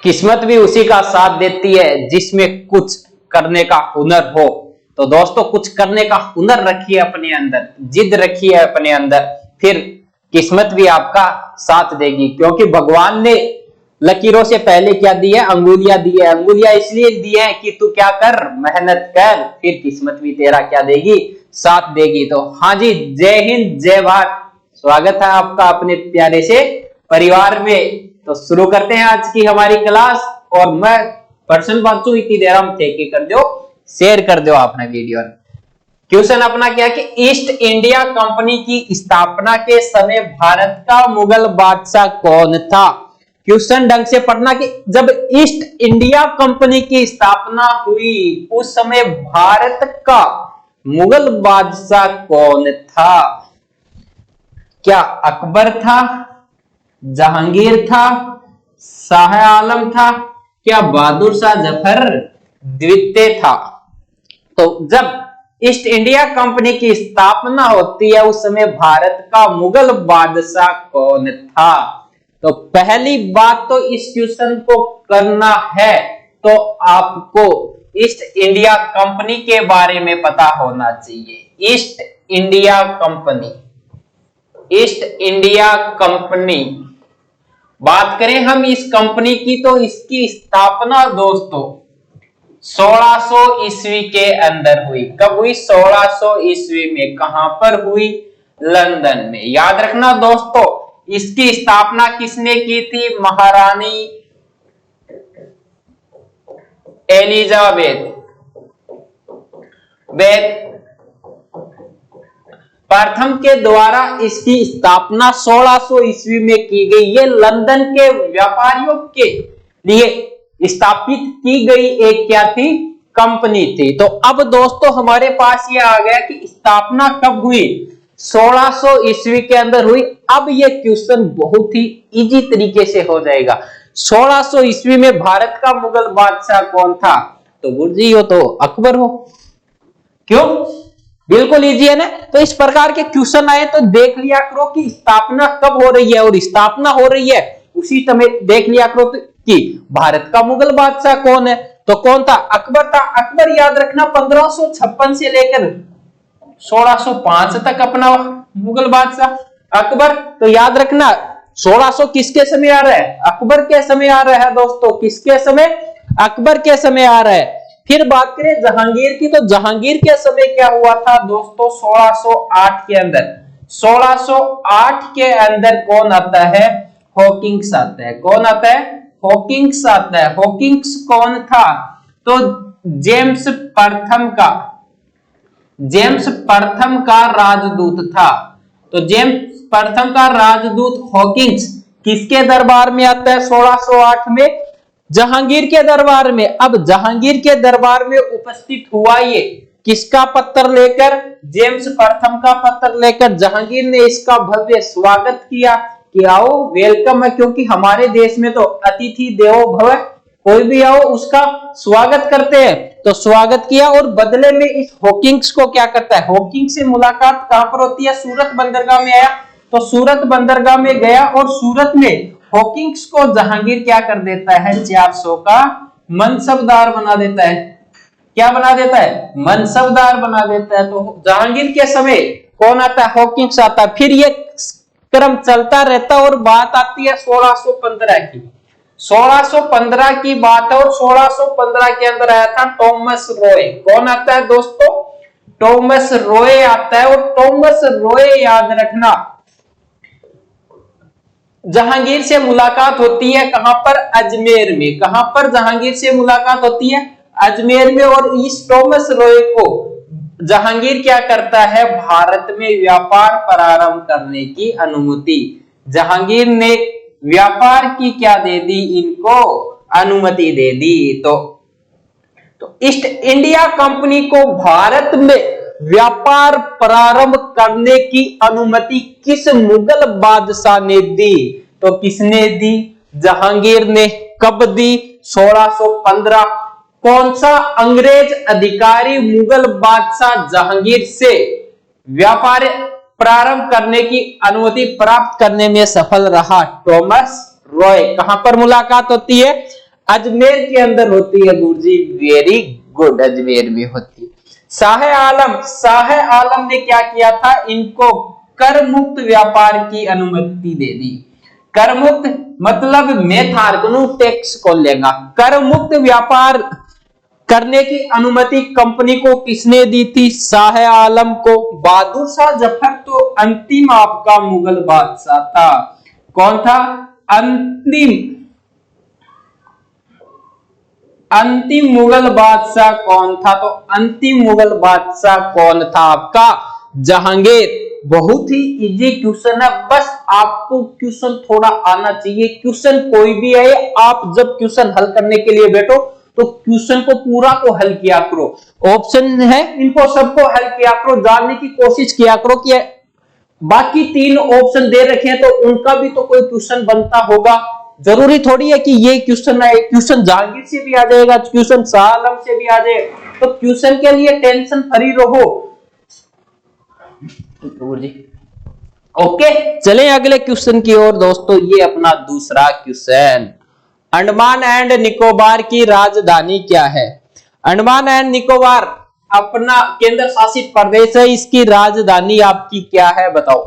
किस्मत भी उसी का साथ देती है जिसमें कुछ करने का हुनर हो। तो दोस्तों कुछ करने का हुनर रखिए अपने अंदर, जिद रखिए अपने अंदर, फिर किस्मत भी आपका साथ देगी। क्योंकि भगवान ने लकीरों से पहले क्या दी है? अंगुलियां दी है। अंगुलियां इसलिए दी है कि तू क्या कर, मेहनत कर, फिर किस्मत भी तेरा क्या देगी? साथ देगी। तो हाँ जी, जय हिंद, जय भारत। स्वागत है आपका अपने प्यारे से परिवार में। तो शुरू करते हैं आज की हमारी क्लास। और मैं पर्सन बांचू इतनी देर हम ठेके कर दो, शेयर कर दो आपने वीडियो। क्वेश्चन अपना क्या कि ईस्ट इंडिया कंपनी की स्थापना के समय भारत का मुगल बादशाह कौन था? क्वेश्चन ढंग से पढ़ना कि जब ईस्ट इंडिया कंपनी की स्थापना हुई उस समय भारत का मुगल बादशाह कौन था? क्या अकबर था, जहांगीर था, शाह आलम था, क्या बहादुर शाह जफर द्वितीय था? तो जब ईस्ट इंडिया कंपनी की स्थापना होती है उस समय भारत का मुगल बादशाह कौन था? तो पहली बात तो इस क्वेश्चन को करना है तो आपको ईस्ट इंडिया कंपनी के बारे में पता होना चाहिए। East India company, east India company बात करें हम इस कंपनी की तो इसकी स्थापना दोस्तों 1600 ईस्वी के अंदर हुई। कब हुई? 1600 ईस्वी में। कहां पर हुई? लंदन में। याद रखना दोस्तों, इसकी स्थापना किसने की थी? महारानी एलिजाबेथ प्रथम के द्वारा इसकी स्थापना 1600 ईस्वी में की गई। ये लंदन के व्यापारियों के लिए स्थापित की गई एक क्या थी? कंपनी थी। तो अब दोस्तों हमारे पास ये आ गया कि स्थापना कब हुई? 1600 ईस्वी के अंदर हुई। अब ये क्वेश्चन बहुत ही इजी तरीके से हो जाएगा। 1600 ईस्वी में भारत का मुगल बादशाह कौन था? तो गुरजी हो तो अकबर हो। क्यों? बिल्कुल इजी है ना। तो इस प्रकार के क्वेश्चन आए तो देख लिया करो कि स्थापना कब हो रही है, और स्थापना हो रही है उसी समय देख लिया करो कि भारत का मुगल बादशाह कौन है। तो कौन था? अकबर था। अकबर याद रखना 1556 से लेकर 1605 तक अपना मुगल बादशाह अकबर। तो याद रखना 1600 किसके समय आ रहा है? अकबर के समय आ रहा है दोस्तों। किसके समय? अकबर के समय आ रहा है। फिर बात करें जहांगीर की, तो जहांगीर के समय क्या हुआ था दोस्तों? 1608 के अंदर। 1608 के अंदर कौन आता है? हॉकिंस आता है। कौन आता है? हॉकिंस आता है। हॉकिंस कौन था? तो जेम्स प्रथम का राजदूत था। तो जेम्स प्रथम का राजदूत हॉकिंस किसके दरबार में आता है? 1608 में जहांगीर के दरबार में। अब जहांगीर के दरबार में उपस्थित हुआ ये किसका पत्र लेकर? जेम्स प्रथम का पत्र लेकर। जहांगीर ने इसका भव्य स्वागत किया कि आओ, वेलकम है। क्योंकि हमारे देश में तो अतिथि देवो भव, कोई भी आओ उसका स्वागत करते हैं। तो स्वागत किया और बदले में इस हॉकिंस को क्या करता है? हॉकिंस से मुलाकात कहां पर होती है? सूरत बंदरगाह में आया। तो सूरत बंदरगाह में गया और सूरत में हॉकिंस को जहांगीर क्या कर देता है? 400 का मनसबदार बना देता है। क्या बना देता है? मनसबदार बना देता है। तो जहांगीर के समय कौन आता है? हॉकिंस आता है। फिर ये क्रम चलता रहता और बात आती है 1615 की। 1615 की बात है और 1615 के अंदर आया था थॉमस रॉय। कौन आता है दोस्तों? थॉमस रॉय आता है। और थॉमस रॉय याद रखना जहांगीर से मुलाकात होती है कहां पर? अजमेर में। कहां पर जहांगीर से मुलाकात होती है? अजमेर में। और इस थॉमस रॉय को जहांगीर क्या करता है? भारत में व्यापार प्रारंभ करने की अनुमति। जहांगीर ने व्यापार की क्या दे दी? इनको अनुमति दे दी। तो ईस्ट इंडिया कंपनी को भारत में व्यापार प्रारंभ करने की अनुमति किस मुगल बादशाह ने दी? तो किसने दी? जहांगीर ने। कब दी? 1615। कौन सा अंग्रेज अधिकारी मुगल बादशाह जहांगीर से व्यापार प्रारंभ करने की अनुमति प्राप्त करने में सफल रहा? थॉमस रॉय। कहां पर मुलाकात होती है? अजमेर के अंदर होती है गुरुजी। वेरी गुड, अजमेर में होती है। शाह आलम ने क्या किया था, इनको कर मुक्त व्यापार की अनुमति दे दी। कर मुक्त मतलब मैं थारकनु टैक्स को लेगा। कर मुक्त व्यापार करने की अनुमति कंपनी को किसने दी थी, शाह आलम को। बहादुर शाह जफर तो अंतिम आपका मुगल बादशाह था। कौन था अंतिम मुगल बादशाह कौन था, तो अंतिम मुगल बादशाह कौन था आपका, जहांगीर। बहुत ही इजी क्वेश्चन है, बस आपको क्वेश्चन थोड़ा आना चाहिए। क्वेश्चन कोई भी आए, आप जब क्वेश्चन हल करने के लिए बैठो तो क्वेश्चन को पूरा को हल किया करो। ऑप्शन है, इनको सबको हल किया करो, जानने की कोशिश किया करो कि बाकी 3 ऑप्शन दे रखे हैं तो उनका भी तो कोई क्वेश्चन बनता होगा। जरूरी थोड़ी है कि ये क्वेश्चन आए, क्वेश्चन जहांगीर से भी आ जाएगा, क्वेश्चन शाह आलम से भी आ जाएगा। तो क्वेश्चन के लिए टेंशन फ्री रहो। ओके, चलें अगले क्वेश्चन की ओर दोस्तों। ये अपना दूसरा क्वेश्चन, अंडमान एंड निकोबार की राजधानी क्या है। अंडमान एंड निकोबार अपना केंद्र शासित प्रदेश है, इसकी राजधानी आपकी क्या है बताओ।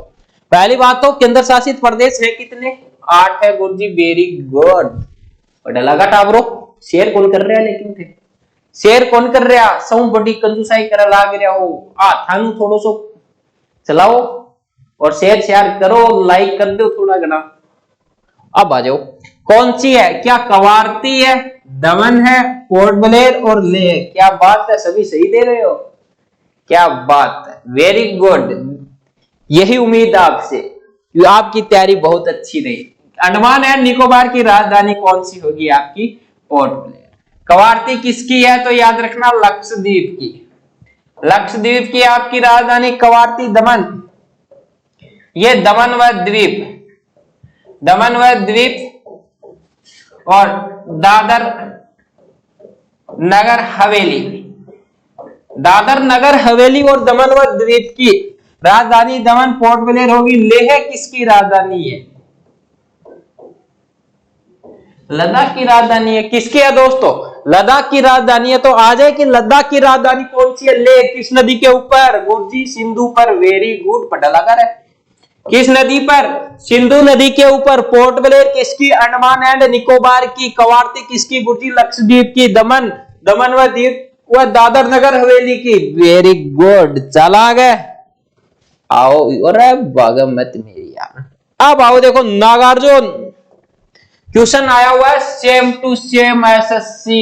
पहली बात तो केंद्र शासित प्रदेश है कितने, 8 है गुरुजी। वेरी गुड, बड़ा लगा टाबरो। शेयर कौन कर रहा है, लेकिन थे शेयर कौन कर रहा, सब बड़ी कंजूसाई कर लाग रहा हो। थानू थोड़ो सो चलाओ और शेयर करो, लाइक कर दो थोड़ा घना। अब आ जाओ, कौन सी है, क्या कवारती है, दमन है, पोर्ट ब्लेयर और लेह। क्या बात है, सभी सही दे रहे हो, क्या बात है, वेरी गुड। यही उम्मीद आपसे, आपकी तैयारी बहुत अच्छी रही। अंडमान एंड निकोबार की राजधानी कौन सी होगी आपकी, पोर्ट ब्लेयर। कवारती किसकी है, तो याद रखना लक्षद्वीप की। लक्षद्वीप की आपकी राजधानी कवारती। दमन, ये दमन व द्वीप और दादर नगर हवेली। दादर नगर हवेली और दमन व द्वीप की राजधानी दमन पोर्ट ब्लेयर होगी। लेह किसकी राजधानी है, लद्दाख की राजधानी है। किसकी है दोस्तों, लद्दाख की राजधानी है। तो आ जाए कि लद्दाख की राजधानी कौन सी है, लेह। किस नदी के ऊपर, गुरुजी सिंधु पर। वेरी गुड, पता लगा रहा है, किस नदी पर, सिंधु नदी के ऊपर। पोर्ट ब्लेयर किसकी, अंडमान एंड निकोबार की। कवारती किसकी गुरुजी, लक्षद्वीप की। दमन व द्वीप व दादर नगर हवेली की। वेरी गुड, चला गए। आओ, अरे भागा मत मेरी यार। अब आओ देखो, नागार्जुन क्वेश्चन आया हुआ है सेम टू सेम एसएससी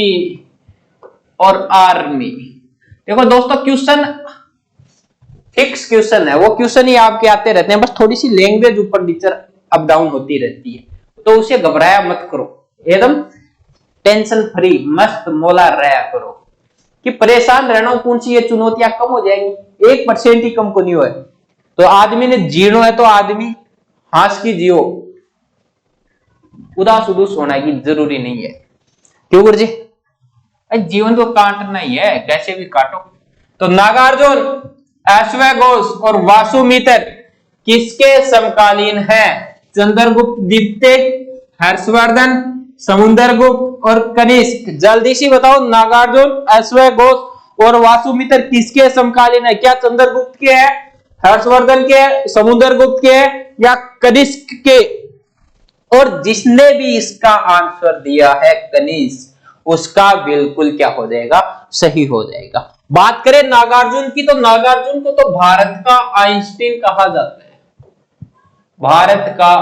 और आर्मी। देखो दोस्तों, क्वेश्चन फिक्स क्वेश्चन है, वो क्वेश्चन ही आपके आते रहते हैं, बस थोड़ी सी लैंग्वेज ऊपर नीचे अप डाउन होती रहती है, तो उसे घबराया मत करो, एकदम टेंशन फ्री मस्त मौला रहा करो कि परेशान रहना। कौन सी ये चुनौतियां कम हो जाएंगी, 1% ही कम को नहीं हो। तो आदमी ने जीनो है तो आदमी हंस की जियो, उदास उदास होना की जरूरी नहीं है। क्यों गुरुजी, जीवन तो काटना ही है, कैसे भी काटो। तो नागार्जुन, अश्वघोष और वासुमित्र किसके समकालीन हैं, चंद्रगुप्त द्वितीय, हर्षवर्धन, समुद्रगुप्त और कनिष्क। जल्दी से बताओ, नागार्जुन, अश्वघोष और वासुमित्र किसके समकालीन है। क्या चंद्रगुप्त के है, हर्षवर्धन के, समुद्रगुप्त के या कनिष्क के। और जिसने भी इसका आंसर दिया है कनिष्क, उसका बिल्कुल क्या हो जाएगा, सही हो जाएगा। बात करें नागार्जुन की, तो नागार्जुन को तो भारत का आइंस्टीन कहा जाता है। भारत का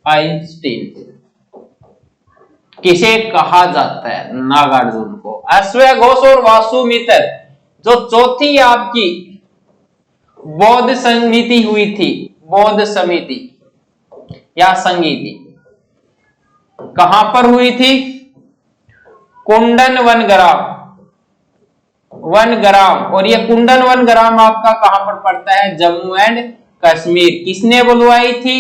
आइंस्टीन किसे कहा जाता है, नागार्जुन को। अश्वघोष और वासुमित्र, जो चौथी आपकी बौद्ध समिति हुई थी, बौद्ध समिति या संगीति, कहां पर हुई थी, कुंडन वनग्राम। और ये कुंडन वनग्राम आपका कहां पर पड़ता है, जम्मू एंड कश्मीर। किसने बुलवाई थी,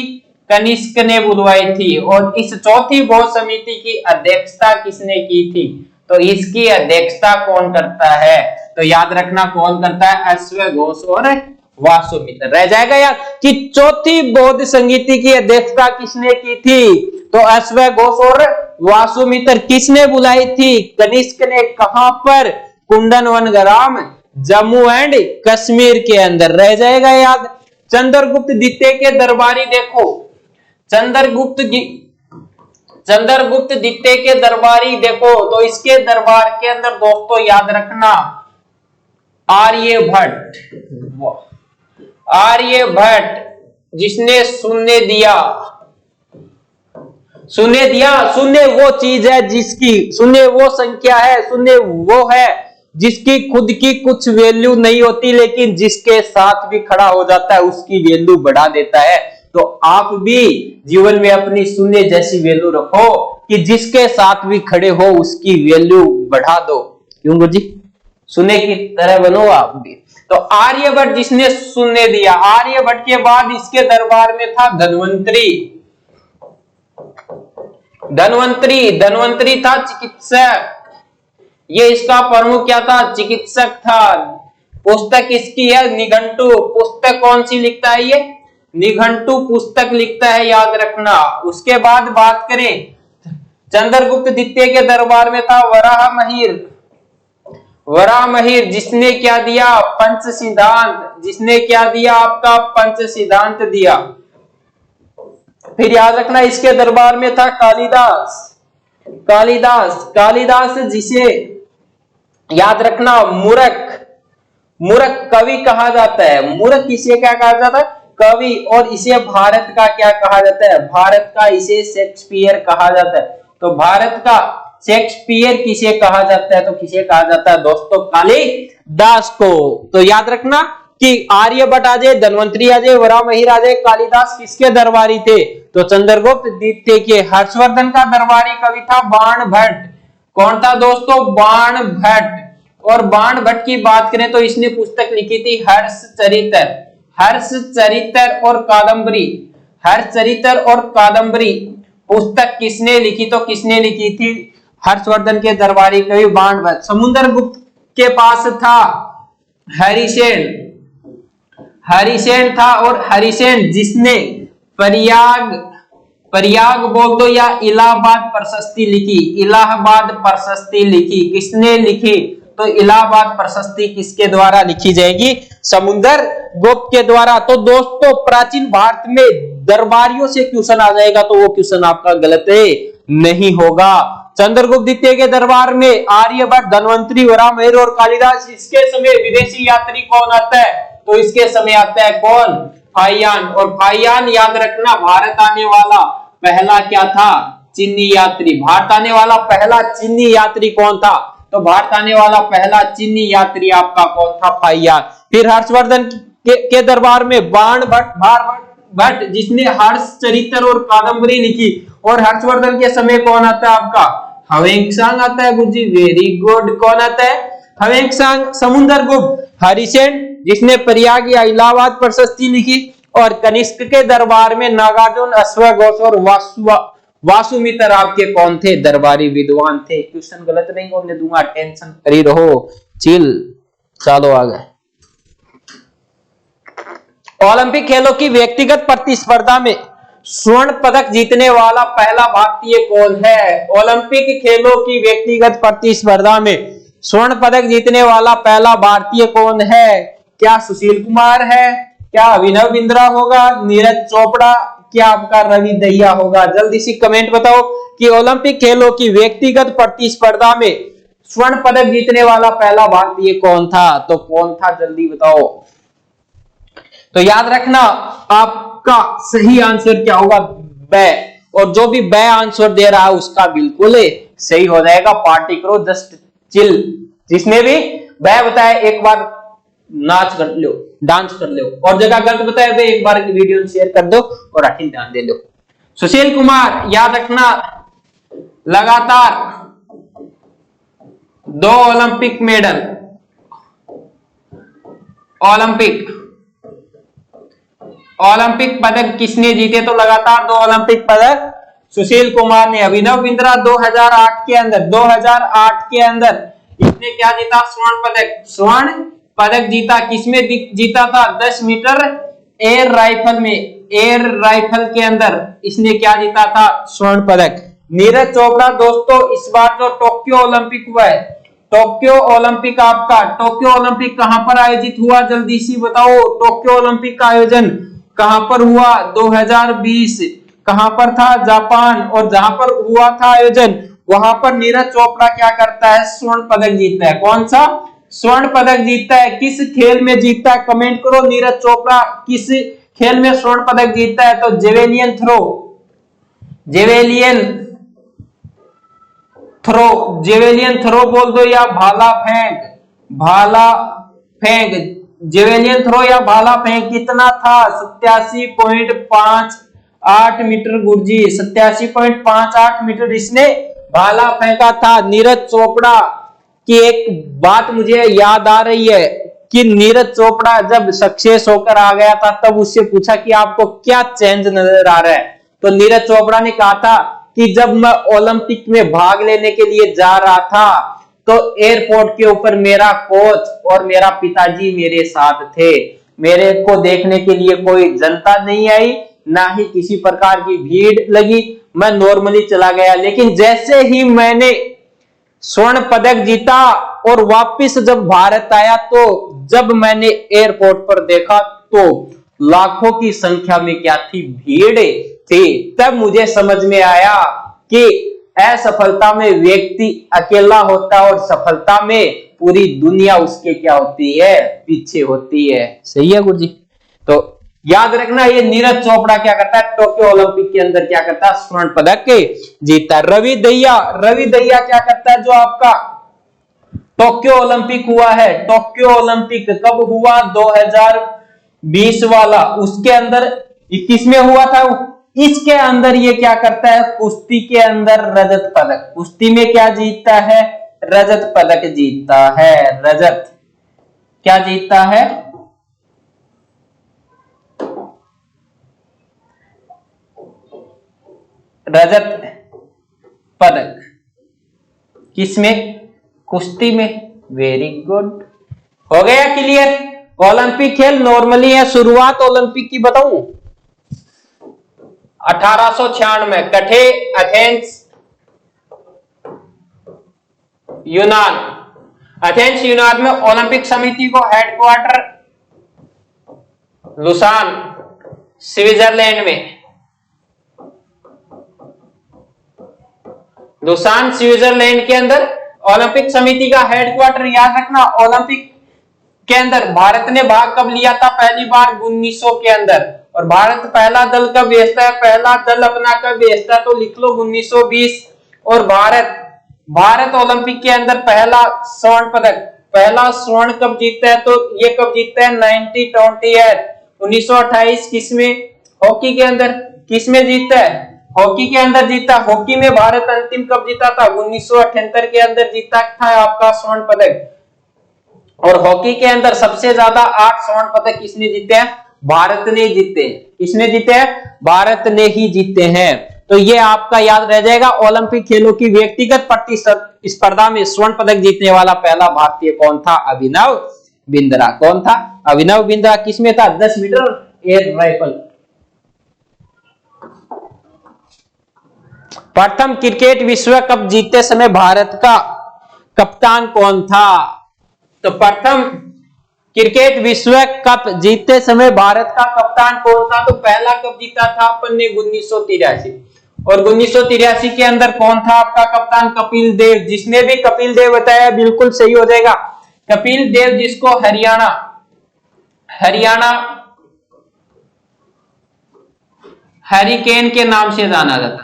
कनिष्क ने बुलवाई थी। और इस चौथी बौद्ध समिति की अध्यक्षता किसने की थी, तो इसकी अध्यक्षता कौन करता है, तो याद रखना कौन करता है, अश्वघोष और वासुमित्र। रह जाएगा यार कि चौथी बौद्ध संगीति की अध्यक्षता किसने की थी, तो अश्वघोष और वासुमित्र किसने बुलाई थी? कनिष्क ने। कहां पर? कुंदन वनग्राम, जम्मू एंड कश्मीर के अंदर। रह जाएगा याद। चंद्रगुप्त द्वितीय के दरबारी देखो, चंद्रगुप्त द्वितीय के दरबारी देखो, तो इसके दरबार के अंदर दोस्तों याद रखना आर्यभट्ट, आर्यभट्ट जिसने शून्य दिया। शून्य वो चीज है जिसकी, शून्य वो संख्या है, शून्य वो है जिसकी खुद की कुछ वैल्यू नहीं होती, लेकिन जिसके साथ भी खड़ा हो जाता है उसकी वैल्यू बढ़ा देता है। तो आप भी जीवन में अपनी शून्य जैसी वैल्यू रखो कि जिसके साथ भी खड़े हो उसकी वैल्यू बढ़ा दो। क्यों गुरुजी? शून्य की तरह बनो आप भी। तो आर्यभट्ट जिसने शून्य दिया। आर्यभट्ट के बाद इसके दरबार में था धन्वंतरी। धन्वंतरी था चिकित्सक। ये इसका प्रमुख क्या था? चिकित्सक था। पुस्तक इसकी है निघंटु। पुस्तक कौन सी लिखता है? ये निघंटु पुस्तक लिखता है, याद रखना। उसके बाद बात करें चंद्रगुप्त द्वितीय के दरबार में था वराहमिहिर। वराहमिहिर जिसने क्या दिया? पंच सिद्धांत। जिसने क्या दिया? आपका पंच सिद्धांत दिया। फिर याद रखना इसके दरबार में था कालिदास। कालिदास जिसे याद रखना मूर्ख कवि कहा जाता है। मूर्ख इसे क्या कहा जाता है? कवि। और इसे भारत का क्या कहा जाता है? भारत का इसे शेक्सपियर कहा जाता है। तो भारत का शेक्सपियर किसे कहा जाता है? तो किसे कहा जाता है दोस्तों? कालिदास को। तो याद रखना कि आर्यभट्ट आ जाए, धन्वंतरी आ जाए, वराहमिहिर आ जाए, कालिदास किसके दरबारी थे? तो चंद्रगुप्त द्वितीय के। हर्षवर्धन का दरबारी कवि था बाणभट्ट। कौन था दोस्तों? बाणभट्ट। और बाणभट्ट की बात करें तो इसने पुस्तक लिखी थी हर्षचरित्र और कादंबरी। हर्षचरित्र और कादंबरी पुस्तक किसने लिखी? तो किसने लिखी थी? हर्षवर्धन के दरबारी कवि बाणभट्ट। समुद्रगुप्त के पास था हरिसेन था। और हरिसेन जिसने प्रयाग बोल दो या इलाहाबाद प्रशस्ति लिखी। इलाहाबाद प्रशस्ति लिखी। किसने लिखी? तो इलाहाबाद प्रशस्ति किसके द्वारा लिखी जाएगी? समुद्रगुप्त के द्वारा। तो दोस्तों प्राचीन भारत में दरबारियों से क्वेश्चन आ जाएगा तो वो क्वेश्चन आपका गलत नहीं होगा। चंद्रगुप्त द्वितीय के दरबार में आर्यभट्ट, धन्वंतरी, वराहमिहिर और कालिदास। इसके समय विदेशी यात्री कौन आता है? तो इसके समय आता है कौन? फाहियान। और फाहियान याद रखना भारत आने वाला पहला क्या था? चीनी यात्री। भारत आने वाला पहला चीनी यात्री कौन था? तो भारत आने वाला पहला चीनी यात्री आपका कौन था? फाहियान। फिर हर्षवर्धन के दरबार में बाणभट्ट जिसने हर्षचरित्र और कादंबरी लिखी। और हर्षवर्धन के समय कौन आता है आपका? ह्वेंसांग आता है गुरुजी। Very good. कौन आता है? ह्वेंसांग। समुद्रगुप्त हरिसेन जिसने प्रयाग या इलाहाबाद प्रशस्ति लिखी। और कनिष्क के दरबार में नागार्जुन, अश्वघोष और वासुमित्र आपके कौन थे? दरबारी विद्वान थे। क्वेश्चन गलत नहीं होने दूंगा, टेंशन फ्री रहो, चिल। चलो आगे। ओलंपिक खेलों की व्यक्तिगत प्रतिस्पर्धा में स्वर्ण पदक जीतने वाला पहला भारतीय कौन है? ओलंपिक खेलों की व्यक्तिगत प्रतिस्पर्धा में स्वर्ण पदक जीतने वाला पहला भारतीय कौन है? क्या सुशील कुमार है? क्या अभिनव बिंद्रा होगा? नीरज चोपड़ा? क्या आपका रवि दहिया होगा? जल्दी से कमेंट बताओ कि ओलंपिक खेलों की व्यक्तिगत प्रतिस्पर्धा में स्वर्ण पदक जीतने वाला पहला भारतीय कौन था? तो कौन था? जल्दी बताओ। तो याद रखना आपका सही आंसर क्या होगा? बै। और जो भी बै आंसर दे रहा है उसका बिल्कुल सही हो जाएगा। पार्टी करो, जस्ट चिल। जिसने भी बै बताया एक बार नाच कर लो, डांस कर लो। और जगह गलत बताया तो एक बार वीडियो शेयर कर दो और आखिर ध्यान दे लो। सुशील कुमार याद रखना लगातार 2 ओलंपिक मेडल। ओलंपिक पदक किसने जीते? तो लगातार 2 ओलंपिक पदक सुशील कुमार ने। अभिनव बिंद्रा 2008 के अंदर इसने क्या जीता? स्वर्ण पदक जीता। किसमें जीता था? 10 मीटर एयर राइफल में। एयर राइफल के अंदर इसने क्या जीता था? स्वर्ण पदक। नीरज चोपड़ा दोस्तों इस बार जो टोक्यो ओलंपिक हुआ है, टोक्यो ओलंपिक आपका, टोक्यो ओलंपिक कहां पर आयोजित हुआ, जल्दी से बताओ। टोक्यो ओलंपिक का आयोजन कहां पर हुआ 2020, कहां पर था, जापान। और जहां पर हुआ था आयोजन वहां पर नीरज चोपड़ा क्या करता है, स्वर्ण पदक जीतता है। कौन सा स्वर्ण पदक जीतता है, किस खेल में जीतता है, कमेंट करो। नीरज चोपड़ा किस खेल में स्वर्ण पदक जीतता है, तो javelin throw, javelin throw, javelin throw बोल दो या भाला फेंक, भाला फेंक, जेवेलियन थ्रो या भाला फेंक। कितना था 87.58 मीटर गुरजी, 87.58 मीटर इसने भाला फेंका था। नीरज चोपड़ा की एक बात मुझे याद आ रही है कि नीरज चोपड़ा जब सक्सेस होकर आ गया था तब उससे पूछा कि आपको क्या चेंज नजर आ रहा है, तो नीरज चोपड़ा ने कहा था कि जब मैं ओलंपिक में भाग लेने के लिए जा रहा था तो एयरपोर्ट के ऊपर मेरा कोच और मेरा पिताजी मेरे साथ थे, मेरे को देखने के लिए कोई जनता नहीं आई, ना ही किसी प्रकार की भीड़ लगी, मैं नॉर्मली चला गया। लेकिन जैसे ही मैंने स्वर्ण पदक जीता और वापस जब भारत आया तो जब मैंने एयरपोर्ट पर देखा तो लाखों की संख्या में क्या थी, भीड़ थी। तब मुझे समझ में आया कि असफलता में व्यक्ति अकेला होता है और सफलता में पूरी दुनिया उसके क्या होती है, पीछे होती है। सही है गुरुजी। तो याद रखना ये नीरज चोपड़ा क्या करता है, टोक्यो ओलंपिक के अंदर क्या करता है, स्वर्ण पदक जीतता है। रवि दहिया, रवि दहिया क्या करता है, जो आपका टोक्यो ओलंपिक हुआ है, टोक्यो ओलंपिक कब हुआ 2020 वाला, उसके अंदर 21 में हुआ था। इसके अंदर ये क्या करता है, कुश्ती के अंदर रजत पदक, कुश्ती में क्या जीतता है, रजत पदक जीतता है। रजत क्या जीतता है, रजत पदक। किसमें, कुश्ती में। वेरी गुड, हो गया क्लियर। ओलंपिक खेल नॉर्मली है, शुरुआत ओलंपिक की बताऊं 1896 कठे एथेंस यूनान, एथेंस यूनान में ओलंपिक समिति को हेडक्वार्टर लुसान स्विट्जरलैंड में, लुसान स्विट्जरलैंड के अंदर ओलंपिक समिति का हेडक्वार्टर। याद रखना ओलंपिक के अंदर भारत ने भाग कब लिया था, पहली बार 1900 के अंदर। और भारत पहला दल कब भेजता है, पहला दल अपना कब भेजता है, तो लिख लो 1920। और भारत ओलंपिक के अंदर पहला स्वर्ण पदक, पहला स्वर्ण कब जीतता है, तो ये कब जीतता है 1928 किसमें, हॉकी के अंदर। किसमें जीतता है, हॉकी के अंदर जीता। हॉकी में भारत अंतिम कब जीता था, 1978 के अंदर जीता था आपका स्वर्ण पदक। और हॉकी के अंदर सबसे ज्यादा 8 स्वर्ण पदक किसने जीते हैं, भारत ने जीते। किसने जीते हैं, भारत ने ही जीते हैं। तो ये आपका याद रह जाएगा। ओलंपिक खेलों की व्यक्तिगत प्रतिस्पर्धा में स्वर्ण पदक जीतने वाला पहला भारतीय कौन था, अभिनव बिंद्रा। कौन था, अभिनव बिंद्रा। किसमें था, 10 मीटर एयर राइफल। प्रथम क्रिकेट विश्व कप जीतते समय भारत का कप्तान कौन था, तो प्रथम क्रिकेट विश्व कप जीतते समय भारत का कप्तान कौन था, तो पहला कप जीता था अपन ने 1983। और 1983 के अंदर कौन था आपका कप्तान, कपिल देव। जिसने भी कपिल देव बताया बिल्कुल सही हो जाएगा। कपिल देव जिसको हरियाणा हरिकेन के नाम से जाना जाता है,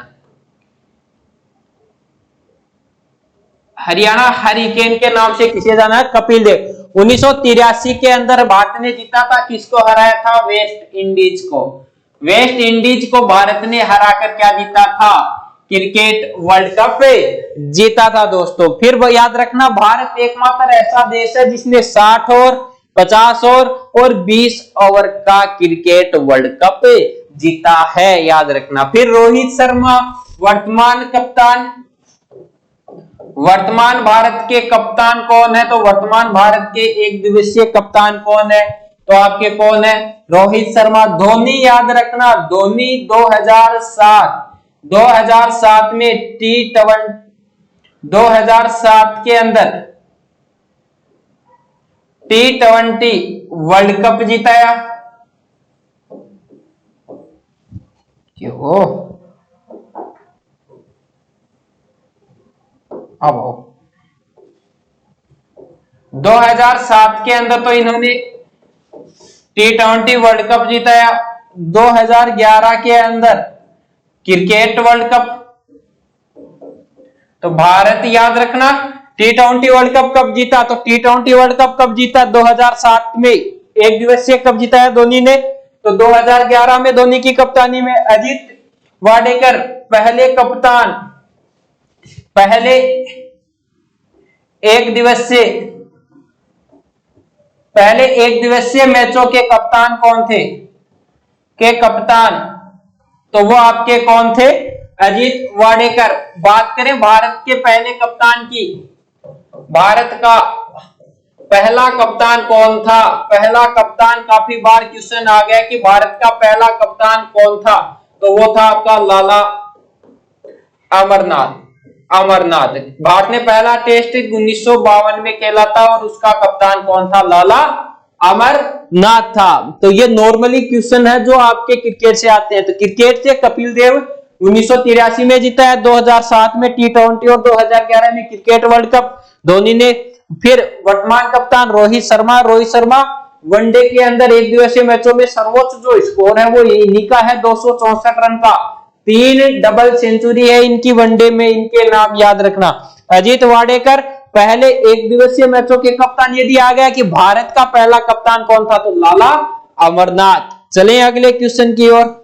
हरियाणा हरिकेन के नाम से किसे जाना है, कपिल देव। 1983 के अंदर भारत ने जीता था, किसको हराया था, वेस्ट इंडीज को। वेस्ट इंडीज को भारत ने हराकर क्या जीता था, क्रिकेट वर्ल्ड कप जीता था दोस्तों। फिर वो याद रखना भारत एकमात्र ऐसा देश है जिसने 60 ओवर, 50 ओवर और 20 ओवर का क्रिकेट वर्ल्ड कप जीता है, याद रखना। फिर रोहित शर्मा वर्तमान कप्तान, वर्तमान भारत के कप्तान कौन है, तो वर्तमान भारत के एक दिवसीय कप्तान कौन है, तो आपके कौन है, रोहित शर्मा। धोनी याद रखना, धोनी 2007 2007 में T20 2007 के अंदर T20 वर्ल्ड कप जिताया। क्यों अब 2007 के अंदर तो इन्होंने T20 वर्ल्ड कप जीताया। 2011 के अंदर क्रिकेट वर्ल्ड कप। तो भारत याद रखना T20 वर्ल्ड कप कब जीता, तो T20 वर्ल्ड कप कब जीता 2007 में। एक दिवसीय कब जीताया धोनी ने, तो 2011 में धोनी की कप्तानी में अजीत वाडेकर पहले कप्तान, पहले एक दिवसीय मैचों के कप्तान कौन थे, के कप्तान, तो वो आपके कौन थे, अजीत वाडेकर। बात करें भारत के पहले कप्तान की, भारत का पहला कप्तान कौन था, पहला कप्तान काफी बार क्वेश्चन आ गया कि भारत का पहला कप्तान कौन था, तो वो था आपका लाला अमरनाथ। भारत ने पहला टेस्ट 1952 में खेला था और उसका कप्तान कौन था, लाला अमरनाथ था। तो ये नॉर्मली क्वेश्चन है जो आपके क्रिकेट से आते हैं। तो क्रिकेट से कपिल देव 1983 में जीता है, 2007 में T20 और 2011 में क्रिकेट वर्ल्ड कप धोनी ने। फिर वर्तमान कप्तान रोहित शर्मा वनडे के अंदर एक दिवसीय मैचों में सर्वोच्च जो स्कोर है वो इन्हीं का है, 264 रन का। 3 डबल सेंचुरी है इनकी वनडे में, इनके नाम याद रखना। अजीत वाडेकर पहले एक दिवसीय मैचों के कप्तान। यदि आ गया कि भारत का पहला कप्तान कौन था, तो लाला अमरनाथ। चलें अगले क्वेश्चन की ओर।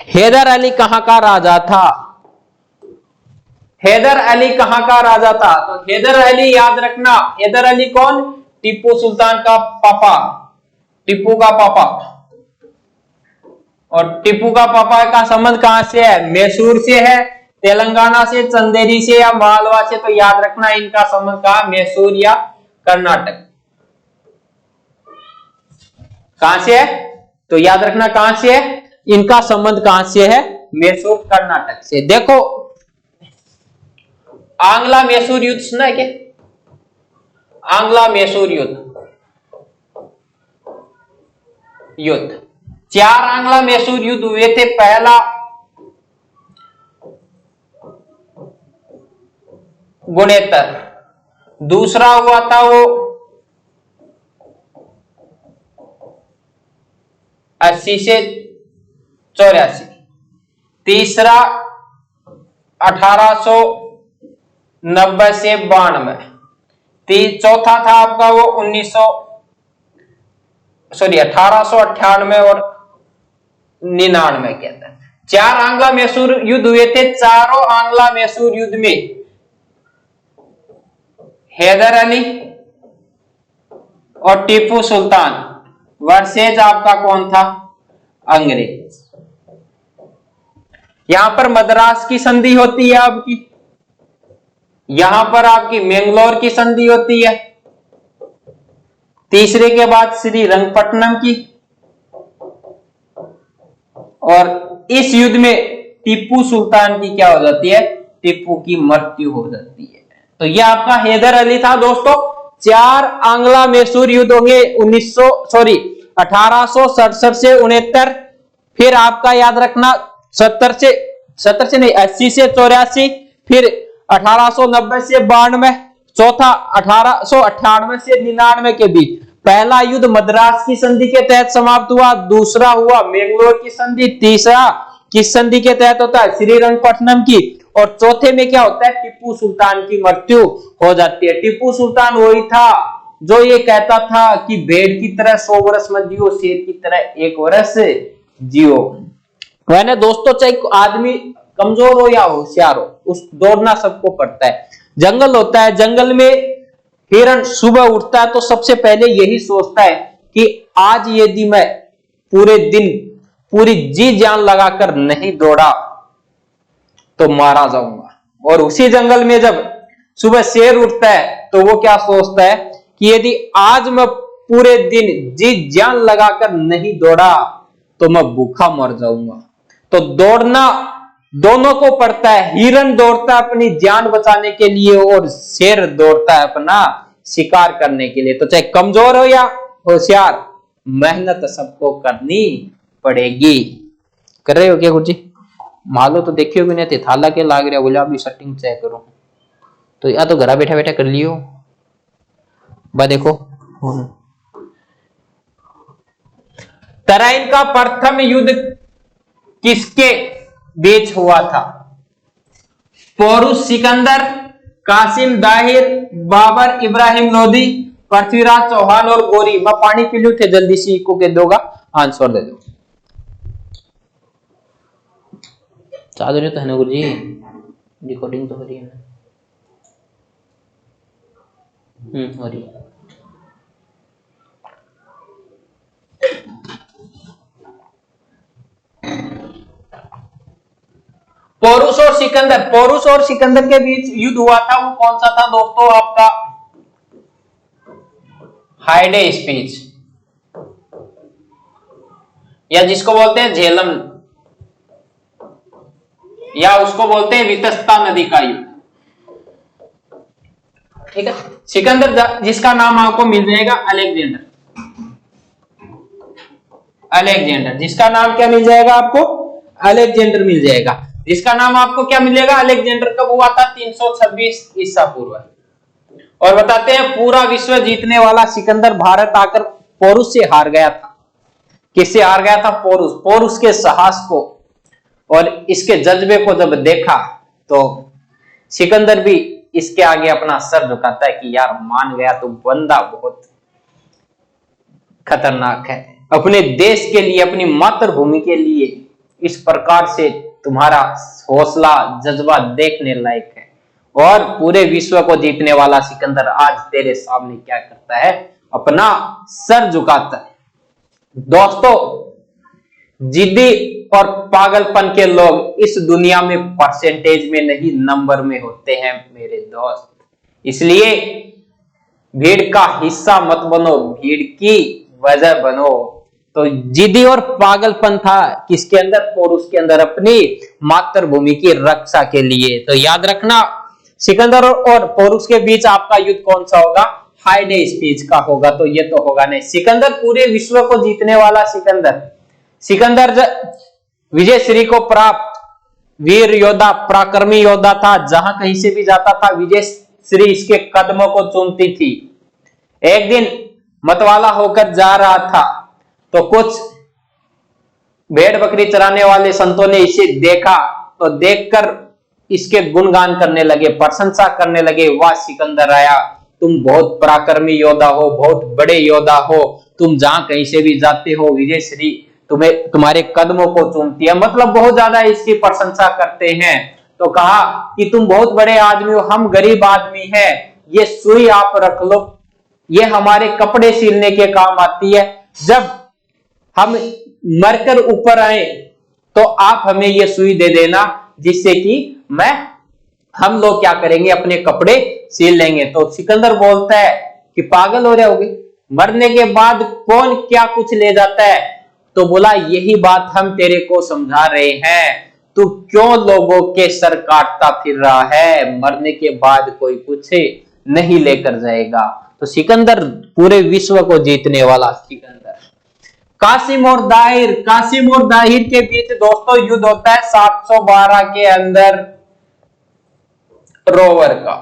हैदर अली कहां का राजा था, हैदर अली कहां का राजा था, तो हैदर अली याद रखना, हैदर अली कौन, टीपू सुल्तान का पापा, टीपू का पापा। और टीपू का पापा का संबंध कहां से है, मैसूर से है, तेलंगाना से, चंदेरी से या मालवा से, तो याद रखना इनका संबंध कहां, मैसूर या कर्नाटक। कहां से है, तो याद रखना कहां से है, इनका संबंध कहां से है, मैसूर कर्नाटक से। देखो आंग्ला मैसूर युद्ध सुना है क्या, आंग्ला मैसूर युद्ध 4 आंग्ला मैसूर युद्ध हुए थे। पहला गुणेतर, दूसरा हुआ था वो 80 से 84, तीसरा 1890 से 92, चौथा था आपका वो 1898 और 99 के अंदर। 4 आंग्ला मैसूर युद्ध हुए थे। चारों आंग्ला मैसूर युद्ध में हैदर अली और टीपू सुल्तान वर्सेज आपका कौन था, अंग्रेज। यहां पर मद्रास की संधि होती है आपकी, यहां पर आपकी मैंगलोर की संधि होती है, तीसरे के बाद श्रीरंगपट्टनम की। और इस युद्ध में टीपू सुल्तान की क्या हो जाती है, टीपू की मृत्यु हो जाती है। तो यह आपका हैदर अली था दोस्तों। 4 आंग्ला मैसूर युद्ध होंगे 1867 से 69, फिर आपका याद रखना 70 से नहीं 80 से 84, फिर 1890 से 92, चौथा 1898 से 99 के बीच। पहला युद्ध मद्रास की संधि के तहत समाप्त हुआ, दूसरा हुआ मैंगलोर की संधि, तीसरा किस संधि के तहत होता है, श्रीरंगपट्टनम की, और चौथे में क्या होता है, टीपू सुल्तान की मृत्यु हो जाती है। टीपू सुल्तान वही था जो ये कहता था कि भेड़ की तरह 100 वर्ष मत जियो, शेर की तरह 1 वर्ष जियो। वह दोस्तों चाहे आदमी कमजोर हो या होशियार हो, उस दौड़ना सबको पड़ता है। जंगल होता है, जंगल में हिरण सुबह उठता है तो सबसे पहले यही सोचता है कि आज यदि मैं पूरे दिन पूरी जी जान लगाकर नहीं दौड़ा तो मारा जाऊंगा। और उसी जंगल में जब सुबह शेर उठता है तो वो क्या सोचता है कि यदि आज मैं पूरे दिन जी जान लगाकर नहीं दौड़ा तो मैं भूखा मर जाऊंगा। तो तो दौड़ना दोनों को पड़ता है। हिरन दौड़ता है अपनी जान बचाने के लिए और शेर दौड़ता है अपना शिकार करने के लिए। तो चाहे कमजोर हो या होशियार, मेहनत सबको करनी पड़ेगी। कर रहे हो क्या गुरुजी? मालो तो देखियो भी नहीं थे, थाला के लाग रहा बोले अभी सेटिंग चेक करो, तो या तो घर बैठा बैठा कर लियो। बा देखो तराइन का प्रथम युद्ध किसके बीच हुआ था? पोरुष सिकंदर, कासिम दाहिर, बाबर इब्राहिम लोधी, पृथ्वीराज चौहान और गोरी। मैं पानी पी लू थे जल्दी से को के दोगा आंसर दे दो। चादर तो है ना गुरुजी, रिकॉर्डिंग तो हो रही है ना? हो रही है। पोरुष और सिकंदर के बीच युद्ध हुआ था, वो कौन सा था दोस्तों? आपका हाइडे स्पीच, या जिसको बोलते हैं झेलम, या उसको बोलते हैं वितस्ता नदी का युद्ध। ठीक है, सिकंदर जिसका नाम आपको मिल जाएगा अलेक्जेंडर। जिसका नाम क्या मिल जाएगा आपको? अलेक्जेंडर मिल जाएगा। जिसका नाम आपको क्या मिलेगा? अलेक्जेंडर। कब हुआ था? 326 ईसा पूर्व। और बताते हैं पूरा विश्व जीतने वाला सिकंदर भारत आकर पोरुष से हार गया था। किससे हार गया था? पोरुष के साहस को और इसके जज्बे को जब देखा तो सिकंदर भी इसके आगे अपना सर झुकाता है कि यार मान गया तो बंदा बहुत खतरनाक है। अपने देश के लिए, अपनी मातृभूमि के लिए इस प्रकार से तुम्हारा हौसला जज्बा देखने लायक है। और पूरे विश्व को जीतने वाला सिकंदर आज तेरे सामने क्या करता है? अपना सर झुकाता है। दोस्तों, जिद्दी और पागलपन के लोग इस दुनिया में परसेंटेज में नहीं नंबर में होते हैं मेरे दोस्त। इसलिए भीड़ का हिस्सा मत बनो, भीड़ की वजह बनो। तो जिद्दी और पागलपन था किसके अंदर? पोरुष के अंदर, अपनी मातृभूमि की रक्षा के लिए। तो याद रखना, सिकंदर और पोरुष के बीच आपका युद्ध कौन सा होगा? हाइडे स्पीच का होगा। तो ये तो होगा नहीं। सिकंदर पूरे विश्व को जीतने वाला सिकंदर विजय श्री को प्राप्त वीर योद्धा, पराक्रमी योद्धा था। जहां कहीं से भी जाता था विजय श्री इसके कदमों को चूमती थी। एक दिन मतवाला होकर जा रहा था तो कुछ भेड़ बकरी चराने वाले संतों ने इसे देखा, तो देखकर इसके गुणगान करने लगे, प्रशंसा करने लगे। वाह सिकंदर आया, तुम बहुत पराक्रमी योद्धा हो, बहुत बड़े योद्धा हो, तुम जहां कहीं से भी जाते हो विजय श्री तुम्हें तुम्हारे कदमों को चूमती है। मतलब बहुत ज्यादा इसकी प्रशंसा करते हैं। तो कहा कि तुम बहुत बड़े आदमी हो, हम गरीब आदमी हैं, ये सुई आप रख लो, ये हमारे कपड़े सिलने के काम आती है। जब हम मरकर ऊपर आए तो आप हमें ये सुई दे देना, जिससे कि हम लोग क्या करेंगे? अपने कपड़े सिल लेंगे। तो सिकंदर बोलता है कि पागल हो जाओगे, मरने के बाद कौन क्या कुछ ले जाता है? तो बोला यही बात हम तेरे को समझा रहे हैं, तू क्यों लोगों के सर काटता फिर रहा है? मरने के बाद कोई कुछ नहीं लेकर जाएगा। तो सिकंदर पूरे विश्व को जीतने वाला सिकंदर। कासिम और दाहिर के बीच दोस्तों युद्ध होता है 712 के अंदर रोवर का।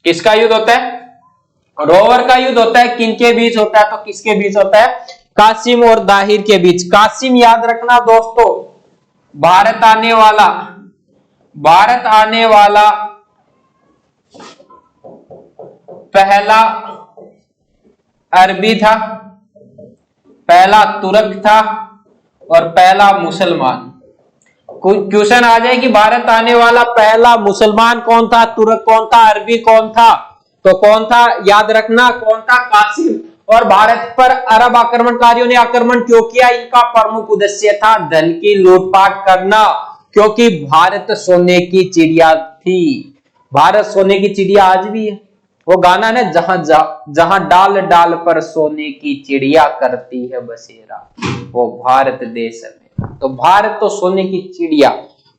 किसका युद्ध होता है? रोवर का युद्ध होता है। किनके बीच होता है? तो किसके बीच होता है? कासिम और दाहिर के बीच। कासिम याद रखना दोस्तों, भारत आने वाला पहला अरबी था, पहला तुर्क था और पहला मुसलमान। क्वेश्चन आ जाए कि भारत आने वाला पहला मुसलमान कौन था, तुर्क कौन था, अरबी कौन था? तो कौन था? याद रखना कौन था? कासिम। और भारत पर अरब आक्रमणकारियों ने आक्रमण क्यों किया? इनका प्रमुख उद्देश्य था धन की लूटपाट करना, क्योंकि भारत सोने की चिड़िया थी। भारत सोने की चिड़िया आज भी है। वो गाना ना, जहां डाल डाल पर सोने की चिड़िया करती है बसेरा, वो भारत देश में। तो भारत तो सोने की चिड़िया।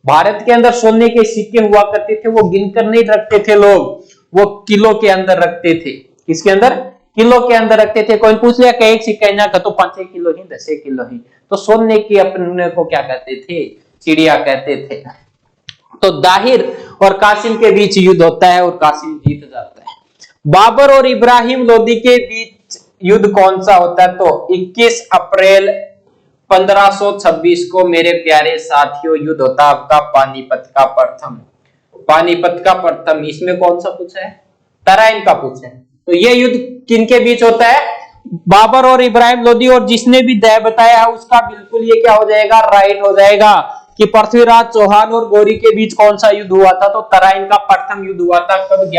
भारत के अंदर सोने के सिक्के हुआ करते थे, वो गिनकर नहीं रखते थे लोग, वो किलो के अंदर रखते थे। किसके अंदर? किलो के अंदर रखते थे। कोई पूछ लिया कि एक सिक्का ना का तो 5 किलो ही 10 किलो ही, तो सोने की अपने को क्या कहते थे? चिड़िया कहते थे। तो दाहिर और कासिम के बीच युद्ध होता है और कासिम जीत जाता है। बाबर और इब्राहिम लोदी के बीच युद्ध कौन सा होता है? तो 21 अप्रैल 1526 को मेरे प्यारे साथियों युद्ध होता है आपका पानीपत का प्रथम। पानीपत का प्रथम, इसमें कौन सा पूछा है? तराइन का पूछा है। तो ये युद्ध किनके बीच होता है? बाबर और इब्राहिम लोदी। और जिसने भी दया बताया है उसका बिल्कुल ये क्या हो जाएगा? राइट हो जाएगा कि पृथ्वीराज चौहान और गौरी के बीच कौन सा युद्ध हुआ था? तो तराइन का प्रथम युद्ध हुआ था। कब?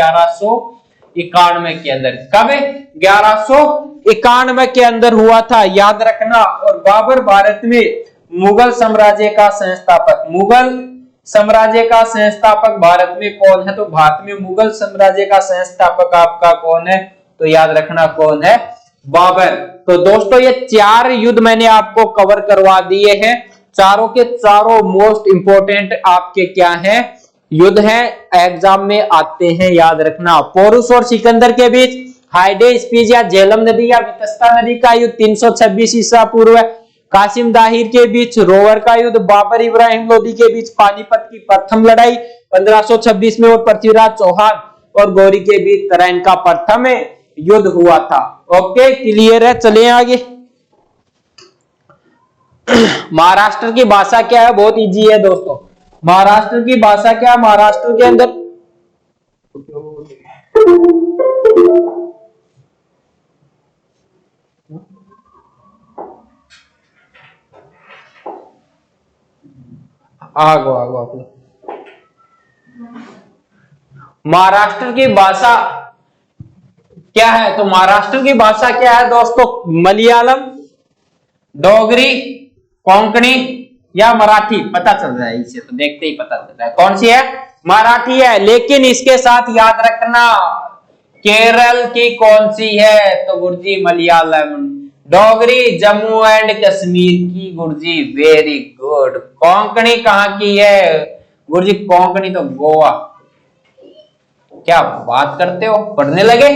1191 के अंदर। कब? 1191 के अंदर हुआ था, याद रखना। और बाबर भारत में मुगल साम्राज्य का संस्थापक, मुगल साम्राज्य का संस्थापक भारत में कौन है? तो भारत में मुगल साम्राज्य का संस्थापक आपका कौन है? तो याद रखना कौन है? बाबर। तो दोस्तों ये 4 युद्ध मैंने आपको कवर करवा दिए हैं। चारों के चारों मोस्ट इंपोर्टेंट आपके क्या हैं? युद्ध है, एग्जाम में आते हैं, याद रखना। पोरुस और सिकंदर के बीच हाइडे स्पीज या झेलम नदी या वितस्ता नदी का युद्ध 326 ईसा पूर्व। कासिम दाहिर के बीच रोवर का युद्ध। बाबर इब्राहिम लोदी के बीच पानीपत की प्रथम लड़ाई 1526 में। और पृथ्वीराज चौहान और गौरी के बीच तराइन का प्रथम युद्ध हुआ था। ओके, क्लियर है? चलिए आगे। महाराष्ट्र की भाषा क्या है? बहुत इजी है दोस्तों। महाराष्ट्र की भाषा क्या है? महाराष्ट्र के अंदर आगो महाराष्ट्र की भाषा क्या है? तो महाराष्ट्र की भाषा क्या है दोस्तों? मलयालम, डोगरी, कोंकणी या मराठी? पता चल रहा है, इसे तो देखते ही पता चल रहा है कौन सी है? मराठी है। लेकिन इसके साथ याद रखना केरल की कौन सी है? तो गुरुजी मलयालम। डोगरी जम्मू एंड कश्मीर की गुरुजी, वेरी गुड। कोंकणी कहां की है? गुरुजी कोंकणी तो गोवा। क्या बात करते हो, पढ़ने लगे?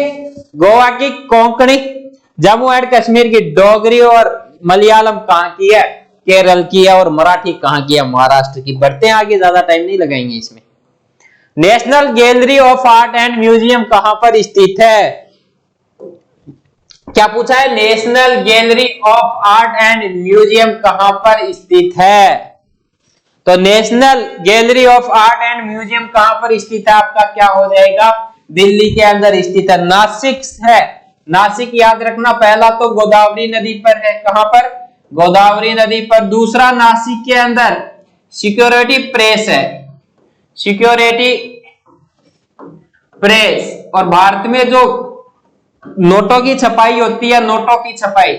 गोवा की कोंकणी, जम्मू एंड कश्मीर की डोगरी और मलयालम कहां की है? केरल की है। और मराठी कहां की है? महाराष्ट्र की। बढ़ते हैं आगे, ज्यादा टाइम नहीं लगाएंगे इसमें। National gallery of art and museum कहां पर स्थित है? क्या पूछा है? National gallery of art and museum कहां पर स्थित है? तो national gallery of art and museum कहां पर स्थित है? आपका क्या हो जाएगा? दिल्ली के अंदर स्थित है। नासिक है, नासिक याद रखना। पहला तो गोदावरी नदी पर है। कहां पर? गोदावरी नदी पर। दूसरा नासिक के अंदर सिक्योरिटी प्रेस है, सिक्योरिटी प्रेस। और भारत में जो नोटों की छपाई होती है, नोटों की छपाई,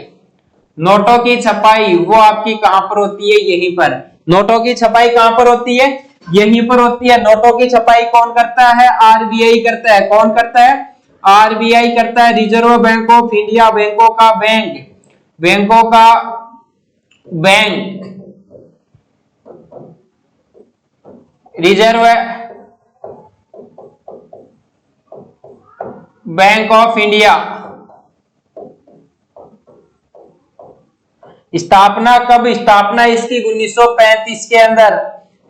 नोटों की छपाई वो आपकी कहां पर होती है? यहीं पर। नोटों की छपाई कहां पर होती है? यहीं पर होती है। नोटों की छपाई कौन करता है? आरबीआई करता है। कौन करता है? आरबीआई करता है। रिजर्व बैंक ऑफ इंडिया, बैंकों का बैंक, बैंकों का bank, reserve bank of India. स्थापना कब? स्थापना इसकी 1935 के अंदर।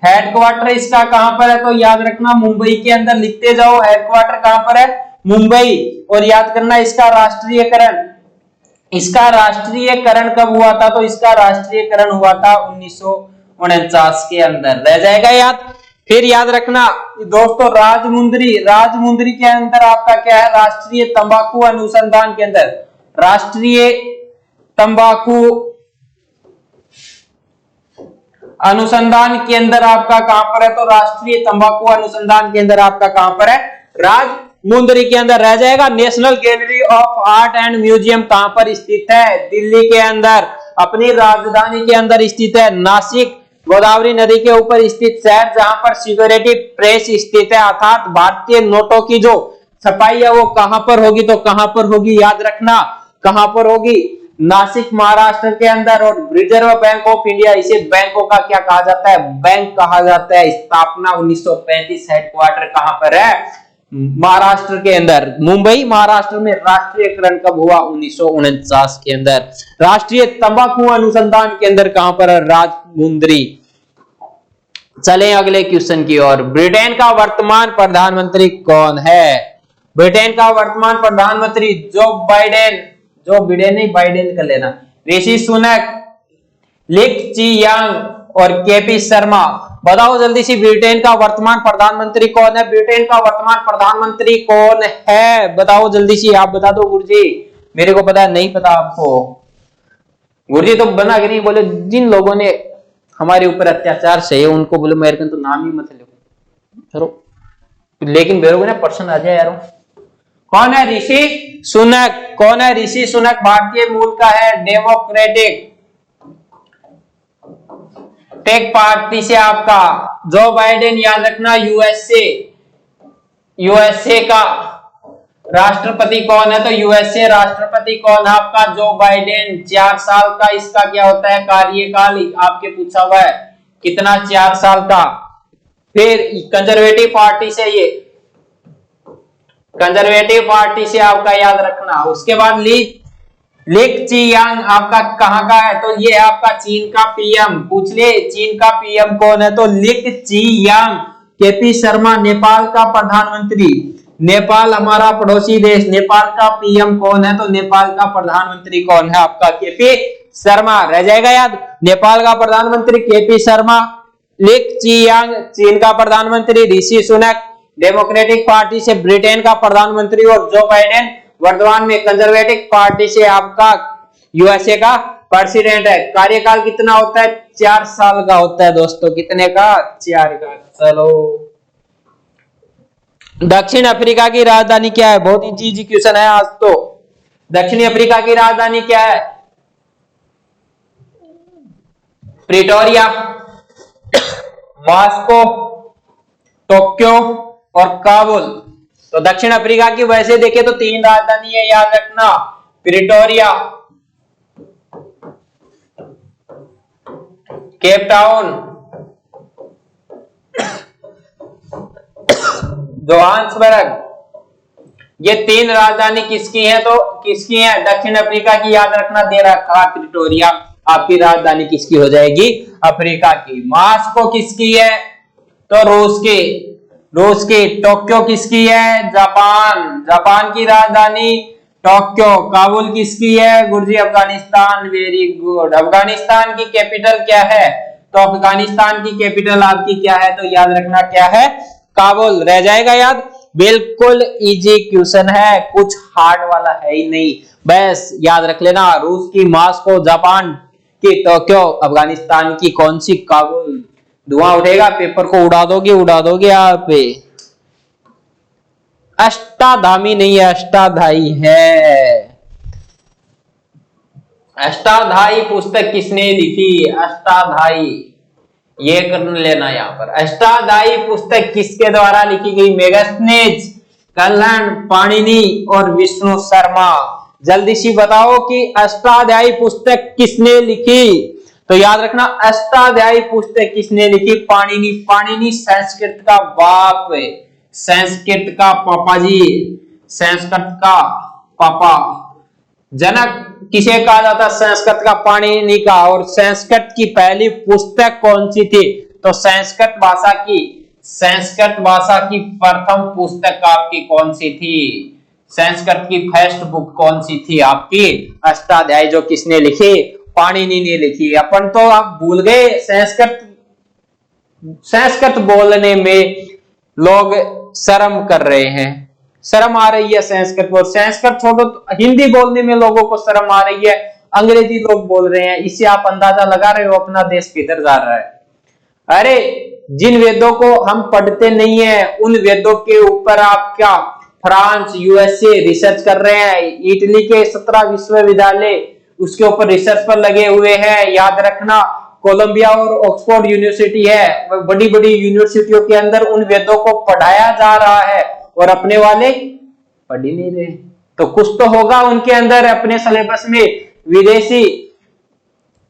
हेडक्वार्टर इसका कहां पर है? तो याद रखना मुंबई के अंदर। लिखते जाओ, हेडक्वार्टर कहां पर है? मुंबई। और याद करना इसका राष्ट्रीयकरण, इसका राष्ट्रीयकरण कब हुआ था? तो इसका राष्ट्रीयकरण हुआ था 1949 के अंदर। रह जाएगा याद। फिर याद रखना दोस्तों राजमुंदरी, राजमुंदरी के अंदर आपका क्या है? राष्ट्रीय तंबाकू अनुसंधान केंद्र, राष्ट्रीय तंबाकू अनुसंधान केंद्र आपका कहां पर है? तो राष्ट्रीय तंबाकू अनुसंधान केंद्र आपका कहां पर है? राजमुंदरी के अंदर। रह जाएगा national gallery of art and museum कहां पर स्थित है? दिल्ली के अंदर, अपनी राजधानी के अंदर स्थित है। नासिक गोदावरी नदी के ऊपर स्थित शहर जहां पर सिक्योरिटी प्रेस स्थित है, अर्थात भारतीय नोटों की जो छपाई है वो कहां पर होगी? तो कहां पर होगी? याद रखना कहां पर होगी? नासिक महाराष्ट्र के अंदर। और रिजर्व बैंक ऑफ इंडिया, इसे बैंकों का क्या कहा जाता है, बैंक कहा जाता है। स्थापना 1935, हेडक्वार्टर कहां पर है, महाराष्ट्र के अंदर, मुंबई महाराष्ट्र में। राष्ट्रीयकरण कब हुआ, 1949 के अंदर। राष्ट्रीय तंबाकू अनुसंधान केंद्र कहां पर है, राजमुंद्री। चलें अगले क्वेश्चन की ओर। ब्रिटेन का वर्तमान प्रधानमंत्री कौन है, ब्रिटेन का वर्तमान प्रधानमंत्री जो बाइडेन, जो बिडेन नहीं बाइडेन कर लेना, ऋषि सुनक, लिक ची यांग और केपी शर्मा। बताओ जल्दी से ब्रिटेन का वर्तमान प्रधानमंत्री कौन है, ब्रिटेन का वर्तमान प्रधानमंत्री कौन है, बताओ जल्दी से। आप बता दो गुरुजी, मेरे को पता है, नहीं पता आपको। गुरुजी तो बना के नहीं बोले, जिन लोगों ने हमारे ऊपर अत्याचार सहे उनको बोले मेरे तो नाम ही मत लो, लेकिन मेरे को ना पर्सन आ जाए यार। कौन है ऋषि सुनक, कौन है ऋषि सुनक, भारतीय मूल का है, डेमोक्रेटिक टेक पार्टी से आपका। जो बाइडेन याद रखना, यूएसए का राष्ट्रपति कौन है, तो यूएसए राष्ट्रपति कौन है आपका, जो बाइडेन। 4 साल का इसका क्या होता है कार्यकाल, आपके पूछा हुआ है कितना, 4 साल का। फिर कंजर्वेटिव पार्टी से, ये कंजर्वेटिव पार्टी से आपका याद रखना। उसके बाद लिक ची यांग आपका कहां का है, तो ये आपका चीन का पीएम। पूछ ले चीन का पीएम कौन है, तो लिक ची यांग। केपी शर्मा नेपाल का प्रधानमंत्री, नेपाल हमारा पड़ोसी देश, नेपाल का पीएम कौन है, तो नेपाल का प्रधानमंत्री कौन है आपका, केपी शर्मा। रह जाएगा याद, नेपाल का प्रधानमंत्री केपी शर्मा, लिक ची यांग चीन का प्रधानमंत्री, ऋषि सुनक डेमोक्रेटिक पार्टी से ब्रिटेन का प्रधानमंत्री, और जो बाइडेन वर्तमान में कंजर्वेटिव पार्टी से आपका यूएसए का प्रेसिडेंट है। कार्यकाल कितना होता है, 4 साल का होता है दोस्तों। कितने का, 4 का। चलो, दक्षिण अफ्रीका की राजधानी क्या है, बहुत ही इजी क्वेश्चन है आज तो। दक्षिण अफ्रीका की राजधानी क्या है, प्रिटोरिया, मॉस्को, टोक्यो और काबुल। तो दक्षिण अफ्रीका की वैसे देखे तो 3 राजधानी है, याद रखना, प्रिटोरिया, केप टाउन, जोहान्सबर्ग। ये 3 राजधानी किसकी है, तो किसकी है, दक्षिण अफ्रीका की। याद रखना, दे रखा प्रिटोरिया आपकी राजधानी किसकी हो जाएगी, अफ्रीका की। मॉस्को किसकी है, तो रूस की, रूस की। टोक्यो किसकी है, जापान, जापान की राजधानी टोक्यो। काबुल किसकी है, गुरुजी अफगानिस्तान। Very good. अफगानिस्तान की कैपिटल क्या है, तो अफगानिस्तान की कैपिटल आपकी क्या है, तो याद रखना क्या है, काबुल। रह जाएगा याद, बिल्कुल इजी क्वेश्चन है, कुछ हार्ड वाला है ही नहीं, बस याद रख लेना। रूस की मॉस्को, जापान की टोक्यो, अफगानिस्तान की कौन सी, काबुल। धुआं उठेगा, पेपर को उड़ा दोगे आप। अष्टाधामी नहीं है, अष्टाधाई है। अष्टाधाई पुस्तक किसने लिखी, अष्टाधाई, ये कर लेना यहाँ पर। अष्टाधाई पुस्तक किसके द्वारा लिखी गई, मेगास्थनीज, कल्याण, पाणिनि और विष्णु शर्मा। जल्दी से बताओ कि अष्टाध्यायी पुस्तक किसने लिखी, तो याद रखना अष्टाध्यायी पुस्तक किसने लिखी, पाणिनि। पाणिनि संस्कृत का बाप, संस्कृत का पापा जी, संस्कृत का पापा। जनक किसे कहा जाता, संस्कृत का पाणिनि का। और संस्कृत की पहली पुस्तक कौन सी थी, तो संस्कृत भाषा की, संस्कृत भाषा की प्रथम पुस्तक आपकी कौन सी थी, संस्कृत की फर्स्ट बुक कौन सी थी आपकी, अष्टाध्यायी, जो किसने लिखी, पाणिनि ने लिखी। अपन तो आप भूल गए, संस्कृत, संस्कृत बोलने में लोग शर्म कर रहे हैं, शर्म आ रही है संस्कृत बोल। संस्कृत छोड़ो, हिंदी बोलने में लोगों को शर्म आ रही है, अंग्रेजी लोग बोल रहे हैं। इससे आप अंदाजा लगा रहे हो अपना देश किधर जा रहा है। अरे जिन वेदों को हम पढ़ते नहीं है, उन वेदों के ऊपर आप क्या फ्रांस, यूएसए रिसर्च कर रहे हैं। इटली के 17 विश्वविद्यालय उसके ऊपर रिसर्च पर लगे हुए हैं। याद रखना, कोलंबिया और ऑक्सफोर्ड यूनिवर्सिटी है, बड़ी बड़ी यूनिवर्सिटियों के अंदर उन वेदों को पढ़ाया जा रहा है, और अपने वाले पढ़ ही नहीं रहे। तो कुछ तो होगा उनके अंदर अपने सिलेबस में विदेशी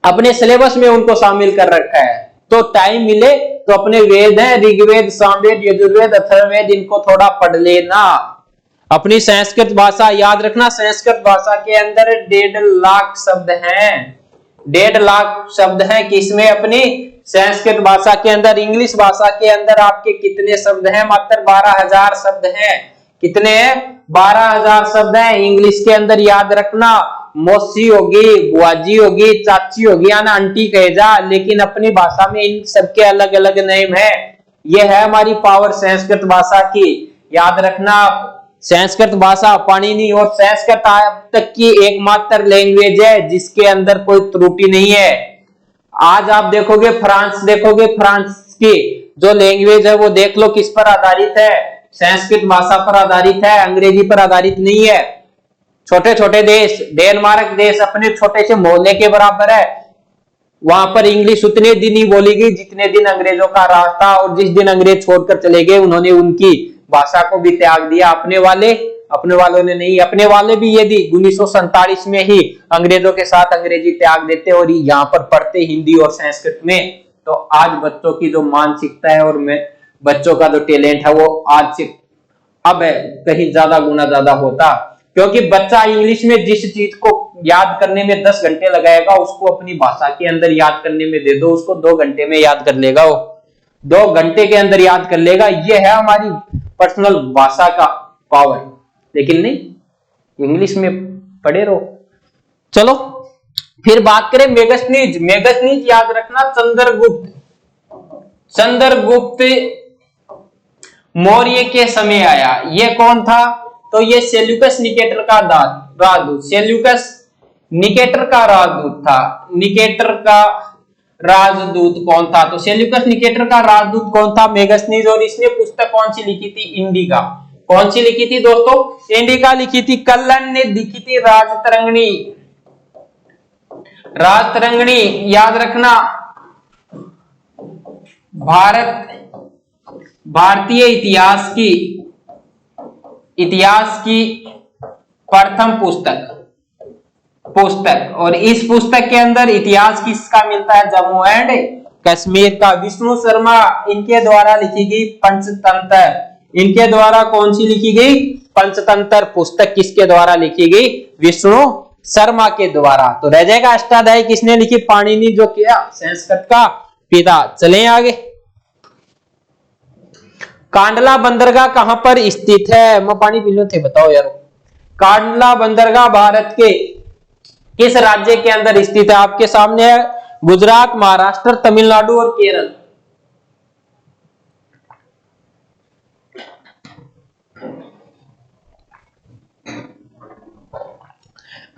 अपने सिलेबस में उनको शामिल कर रखा है। तो टाइम मिले तो अपने वेद है, ऋग्वेद, सामवेद, यजुर्वेद, अथर्ववेद, इनको थोड़ा पढ़ लेना। अपनी संस्कृत भाषा याद रखना, संस्कृत भाषा के अंदर 1.5 लाख शब्द हैं, 1.5 लाख शब्द हैं। किसमें? अपनी संस्कृत भाषा के अंदर। इंग्लिश भाषा के अंदर आपके कितने शब्द हैं? मात्र 12,000 शब्द हैं। कितने हैं? 12,000 शब्द हैं इंग्लिश के अंदर। याद रखना, मौसी होगी, बुआजी होगी, चाची होगी, या ना आंटी कहे जा, लेकिन अपनी भाषा में इन सबके अलग अलग नेम है। ये है हमारी पावर संस्कृत भाषा की। याद रखना, संस्कृत भाषा पाणिनि और संस्कृत अब तक की एकमात्र लैंग्वेज है जिसके अंदर कोई त्रुटि नहीं है। आज आप देखोगे फ्रांस, देखोगे फ्रांस की जो लैंग्वेज है वो देख लो किस पर आधारित है? संस्कृत भाषा पर आधारित है, अंग्रेजी पर आधारित नहीं है। छोटे छोटे देश, डेनमार्क देश अपने छोटे से मोहल्ले के बराबर है, वहां पर इंग्लिश उतने दिन ही बोली गई जितने दिन अंग्रेजों का राज था, और जिस दिन अंग्रेज छोड़कर चले गए उन्होंने उनकी भाषा को भी त्याग दिया। अपने वालों ने नहीं, अपने वाले भी यदि 1947 में ही अंग्रेजों के साथ अंग्रेजी त्याग देते और यहाँ पर पढ़ते हिंदी और संस्कृत में, तो आज बच्चों की जो मानसिकता है और बच्चों का जो टैलेंट है वो आज से अब है कहीं ज्यादा गुना ज्यादा होता। क्योंकि बच्चा इंग्लिश में जिस चीज को याद करने में 10 घंटे लगाएगा, उसको अपनी भाषा के अंदर याद करने में दे दो, उसको 2 घंटे में याद कर लेगा। वो 2 घंटे के अंदर याद कर लेगा। ये है हमारी पर्सनल भाषा का पावर। लेकिन नहीं, इंग्लिश में पढ़े रहो। चलो फिर बात करें मेगस्थनीज। मेगस्थनीज याद रखना, चंद्रगुप्त मौर्य के समय आया। ये कौन था? तो ये सेल्यूकस निकेटर का राजदूत, सेल्यूकस निकेटर का राजदूत था। निकेटर का राजदूत कौन था? तो सेल्यूकस निकेटर का राजदूत कौन था? मेगस्थनीज। और इसने पुस्तक कौन सी लिखी थी? इंडिका। कौन सी लिखी थी दोस्तों? इंडिका लिखी थी। कल्लन ने लिखी थी राजतरंगिणी। राजतरंगिणी याद रखना, भारतीय इतिहास की प्रथम पुस्तक। और इस पुस्तक के अंदर इतिहास किसका मिलता है? जम्मू एंड कश्मीर का। विष्णु शर्मा इनके द्वारा लिखी गई पंचतंत्र। इनके द्वारा कौन सी लिखी गई? पंचतंत्र पुस्तक किसके द्वारा लिखी गई? विष्णु शर्मा के द्वारा। तो रह जाएगा अष्टाध्यायी किसने लिखी? पाणिनि, जो किया संस्कृत का पिता। चलें आगे। कांडला बंदरगाह कहां पर स्थित है? मैं पानी पी लो थे, बताओ यार। कांडला बंदरगाह भारत के किस राज्य के अंदर स्थित है? आपके सामने है, गुजरात, महाराष्ट्र, तमिलनाडु और केरल।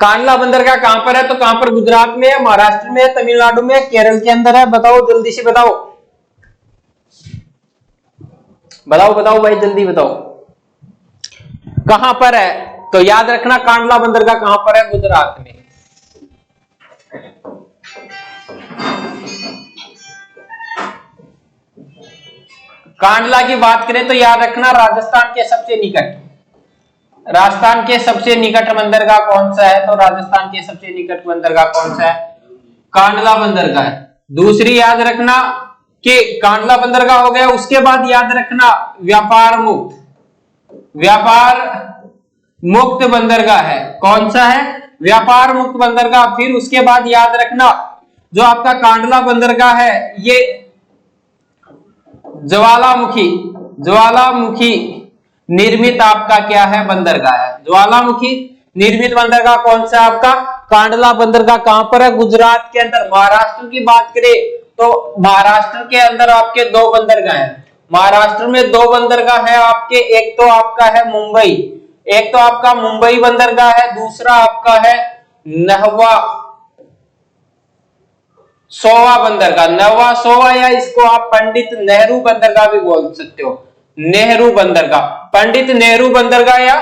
कांडला बंदरगाह कहां पर है? तो कहां पर? गुजरात में है, महाराष्ट्र में है, तमिलनाडु में है, केरल के अंदर है। बताओ जल्दी से बताओ, बताओ भाई जल्दी बताओ, कहां पर है? तो याद रखना, कांडला बंदरगाह कहां पर है? गुजरात में। कांडला की बात करें तो याद रखना, राजस्थान के सबसे निकट बंदरगाह कौन सा है? तो राजस्थान के सबसे निकट बंदरगाह कौन सा है? कांडला बंदरगाह है। दूसरी याद रखना कि कांडला बंदरगाह हो गया। उसके बाद याद रखना व्यापार मुक्त बंदरगाह है। कौन सा है? व्यापार मुक्त बंदरगाह। फिर उसके बाद याद रखना जो आपका कांडला बंदरगाह है ये ज्वालामुखी निर्मित आपका क्या है? बंदरगाह है। ज्वालामुखी निर्मित बंदरगाह कौन सा आपका? कांडला बंदरगाह। कहां पर है? गुजरात के अंदर। महाराष्ट्र की बात करें तो महाराष्ट्र के अंदर आपके 2 बंदरगाह हैं। महाराष्ट्र में 2 बंदरगाह है आपके। एक तो आपका है मुंबई, एक तो आपका मुंबई बंदरगाह है, दूसरा आपका है नहवा सोवा बंदरगाह। नहवा सोवा, या इसको आप पंडित नेहरू बंदरगाह भी बोल सकते हो। नेहरू बंदरगाह, पंडित नेहरू बंदरगाह या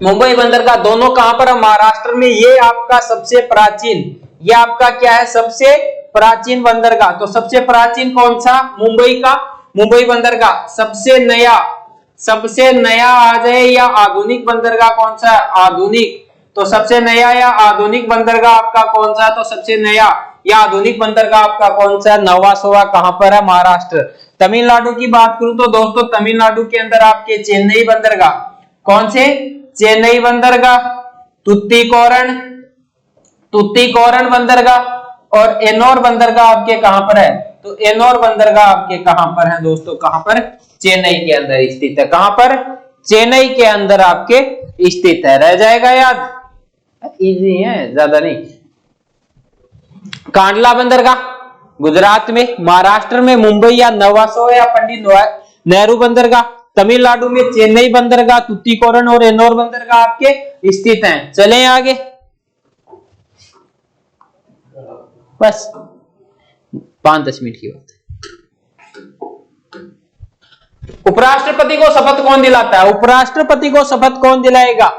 मुंबई बंदरगाह, दोनों कहां पर है? महाराष्ट्र में। ये आपका सबसे प्राचीन, ये आपका क्या है? सबसे प्राचीन बंदरगाह। तो सबसे प्राचीन कौन सा? मुंबई का मुंबई बंदरगाह। सबसे नया आ जाए या आधुनिक बंदरगाह कौन सा है? आधुनिक। तो सबसे नया या आधुनिक बंदरगाह आपका कौन सा है? तो सबसे नया या आधुनिक बंदरगाह आपका कौन सा है? नवासोवा कहां पर है? महाराष्ट्र। तमिलनाडु की बात करूं तो दोस्तों तमिलनाडु के अंदर आपके चेन्नई बंदरगाह, कौन से? चेन्नई बंदरगाह, तुतीकोरन बंदरगाह और एनोर बंदरगाह आपके कहां पर है? तो एनोर बंदरगाह आपके कहां पर है दोस्तों? कहां पर? चेन्नई के अंदर स्थित है। कहां पर? चेन्नई के अंदर आपके स्थित है। रह जाएगा याद, इजी है, ज्यादा नहीं। कांडला बंदरगाह गुजरात में, महाराष्ट्र में मुंबई या नवासो या पंडित नेहरू बंदरगाह, तमिलनाडु में चेन्नई बंदरगाह, तुतीकोरन और एनोर बंदरगाह आपके स्थित हैं। चलें आगे, बस 5-10 मिनट की बात है। उपराष्ट्रपति को शपथ कौन दिलाता है? उपराष्ट्रपति को शपथ कौन दिलाएगा?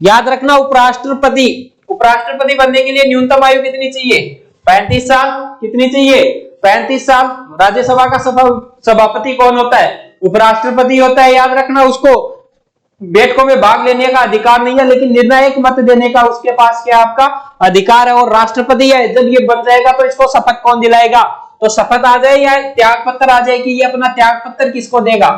याद रखना, उपराष्ट्रपति बनने के लिए न्यूनतम आयु कितनी चाहिए? 35 साल। कितनी चाहिए? 35 साल। राज्यसभा का सभापति कौन होता है? उपराष्ट्रपति होता है। याद रखना, उसको बैठकों में भाग लेने का अधिकार नहीं है, लेकिन निर्णायक मत देने का उसके पास क्या आपका अधिकार है, और राष्ट्रपति है। जब ये बन जाएगा तो इसको शपथ कौन दिलाएगा? तो शपथ आ जाए या त्याग पत्र आ जाए कि ये अपना त्याग पत्र किसको देगा?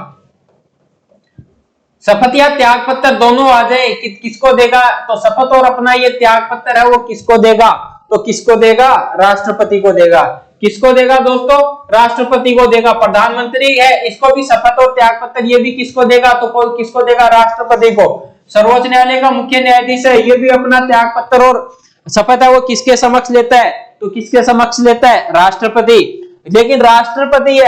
शपथ या त्याग पत्र दोनों आ जाए, किसको देगा? तो शपथ और अपना ये त्याग पत्र है वो किसको देगा? तो किसको देगा? राष्ट्रपति को देगा। किसको देगा दोस्तों? राष्ट्रपति को देगा। प्रधानमंत्री है, इसको भी शपथ और त्याग पत्र ये भी किसको देगा? तो किसको देगा? राष्ट्रपति को। सर्वोच्च न्यायालय का मुख्य न्यायाधीश है, ये भी अपना त्याग पत्र और शपथ है वो किसके समक्ष लेता है? तो किसके समक्ष लेता है? राष्ट्रपति। लेकिन राष्ट्रपति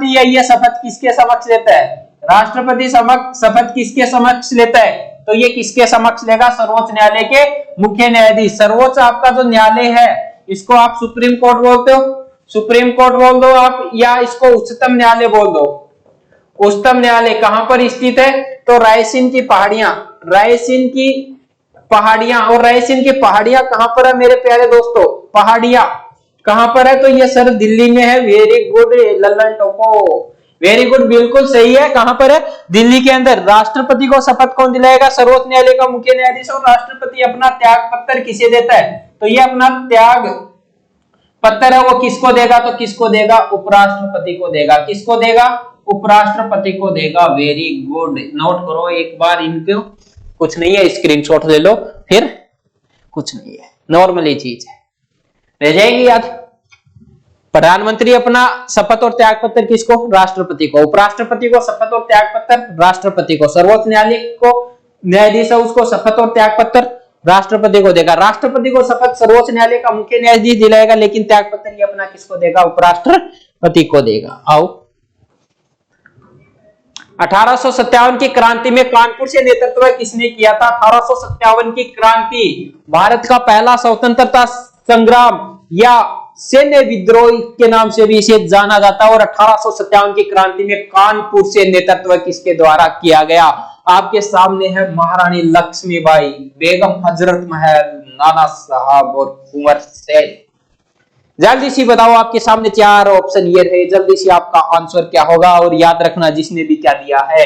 है, ये शपथ किसके समक्ष लेता है? राष्ट्रपति शपथ किसके समक्ष लेता है? तो ये किसके समक्ष लेगा? सर्वोच्च न्यायालय के मुख्य न्यायाधीश। सर्वोच्च आपका जो न्यायालय है इसको आप सुप्रीम कोर्ट बोलते हो, सुप्रीम कोर्ट बोल दो आप, या इसको उच्चतम न्यायालय बोल दो। उच्चतम न्यायालय कहां पर स्थित है? तो रायसीन की पहाड़ियां, और रायसीन की पहाड़ियां कहां पर है मेरे प्यारे दोस्तों? पहाड़ियां कहां पर है? तो ये सर दिल्ली में है। Very good Lallan Topo, very good, बिल्कुल सही है। कहां पर है? दिल्ली के अंदर। राष्ट्रपति को शपथ कौन दिलाएगा? सर्वोच्च न्यायालय का मुख्य न्यायाधीश। और राष्ट्रपति अपना त्याग पत्र किसे देता है? तो ये अपना त्याग पत्र है वो किसको देगा? तो किसको देगा? उपराष्ट्रपति को देगा। किसको देगा? उपराष्ट्रपति को देगा। वेरी गुड, नोट करो एक बार इनको, कुछ नहीं है, स्क्रीनशॉट ले लो, फिर कुछ नहीं है, नॉर्मली चीज है, रह जाएगी याद। प्रधानमंत्री अपना शपथ और त्याग पत्र किसको? राष्ट्रपति को। उपराष्ट्रपति को शपथ और त्याग पत्र राष्ट्रपति को। सर्वोच्च न्यायालय को न्यायाधीश है उसको शपथ और त्याग पत्र राष्ट्रपति को देगा। राष्ट्रपति को शपथ सर्वोच्च न्यायालय का मुख्य न्यायाधीश दिलाएगा, लेकिन त्याग पत्र ये अपना किसको देगा? उपराष्ट्रपति को देगा। आओ, 1857 की क्रांति में कानपुर से नेतृत्व किसने किया था? 1857 की क्रांति भारत का पहला स्वतंत्रता संग्राम या सैन्य विद्रोह के नाम से भी इसे जाना जाता है। और 1857 की क्रांति में कानपुर से नेतृत्व किसके द्वारा किया गया? आपके सामने है महारानी लक्ष्मीबाई, बेगम हजरत महल, नाना साहब और कुंवर सेन। जल्दी से बताओ, आपके सामने 4 ऑप्शन ये रहे, जल्दी से आपका आंसर क्या होगा? और याद रखना जिसने भी क्या दिया है,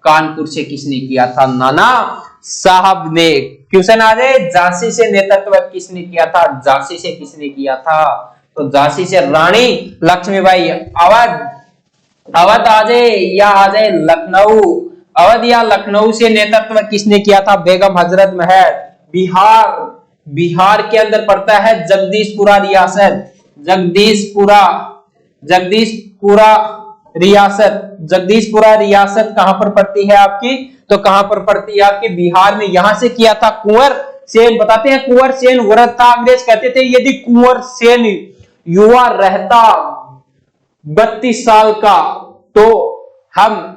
कानपुर से किसने किया था? नाना साहब ने। क्वेश्चन आ जाए, झांसी से नेतृत्व किसने किया था? झांसी से किसने किया था? तो झांसी से रानी लक्ष्मीबाई। अवध आ जाए या आ जाए लखनऊ, अवध या लखनऊ से नेतृत्व किसने किया था? बेगम हजरत महल। बिहार के अंदर पड़ता है जगदीशपुरा रियासत, जगदीशपुरा रियासत कहां पर पड़ती है आपकी? तो कहां पर पड़ती है आपकी? बिहार में। यहां से किया था कुंवर सेन। बताते हैं कुंवर सेन व्रत था। अंग्रेज कहते थे यदि कुंवर सेन युवा रहता 32 साल का तो हम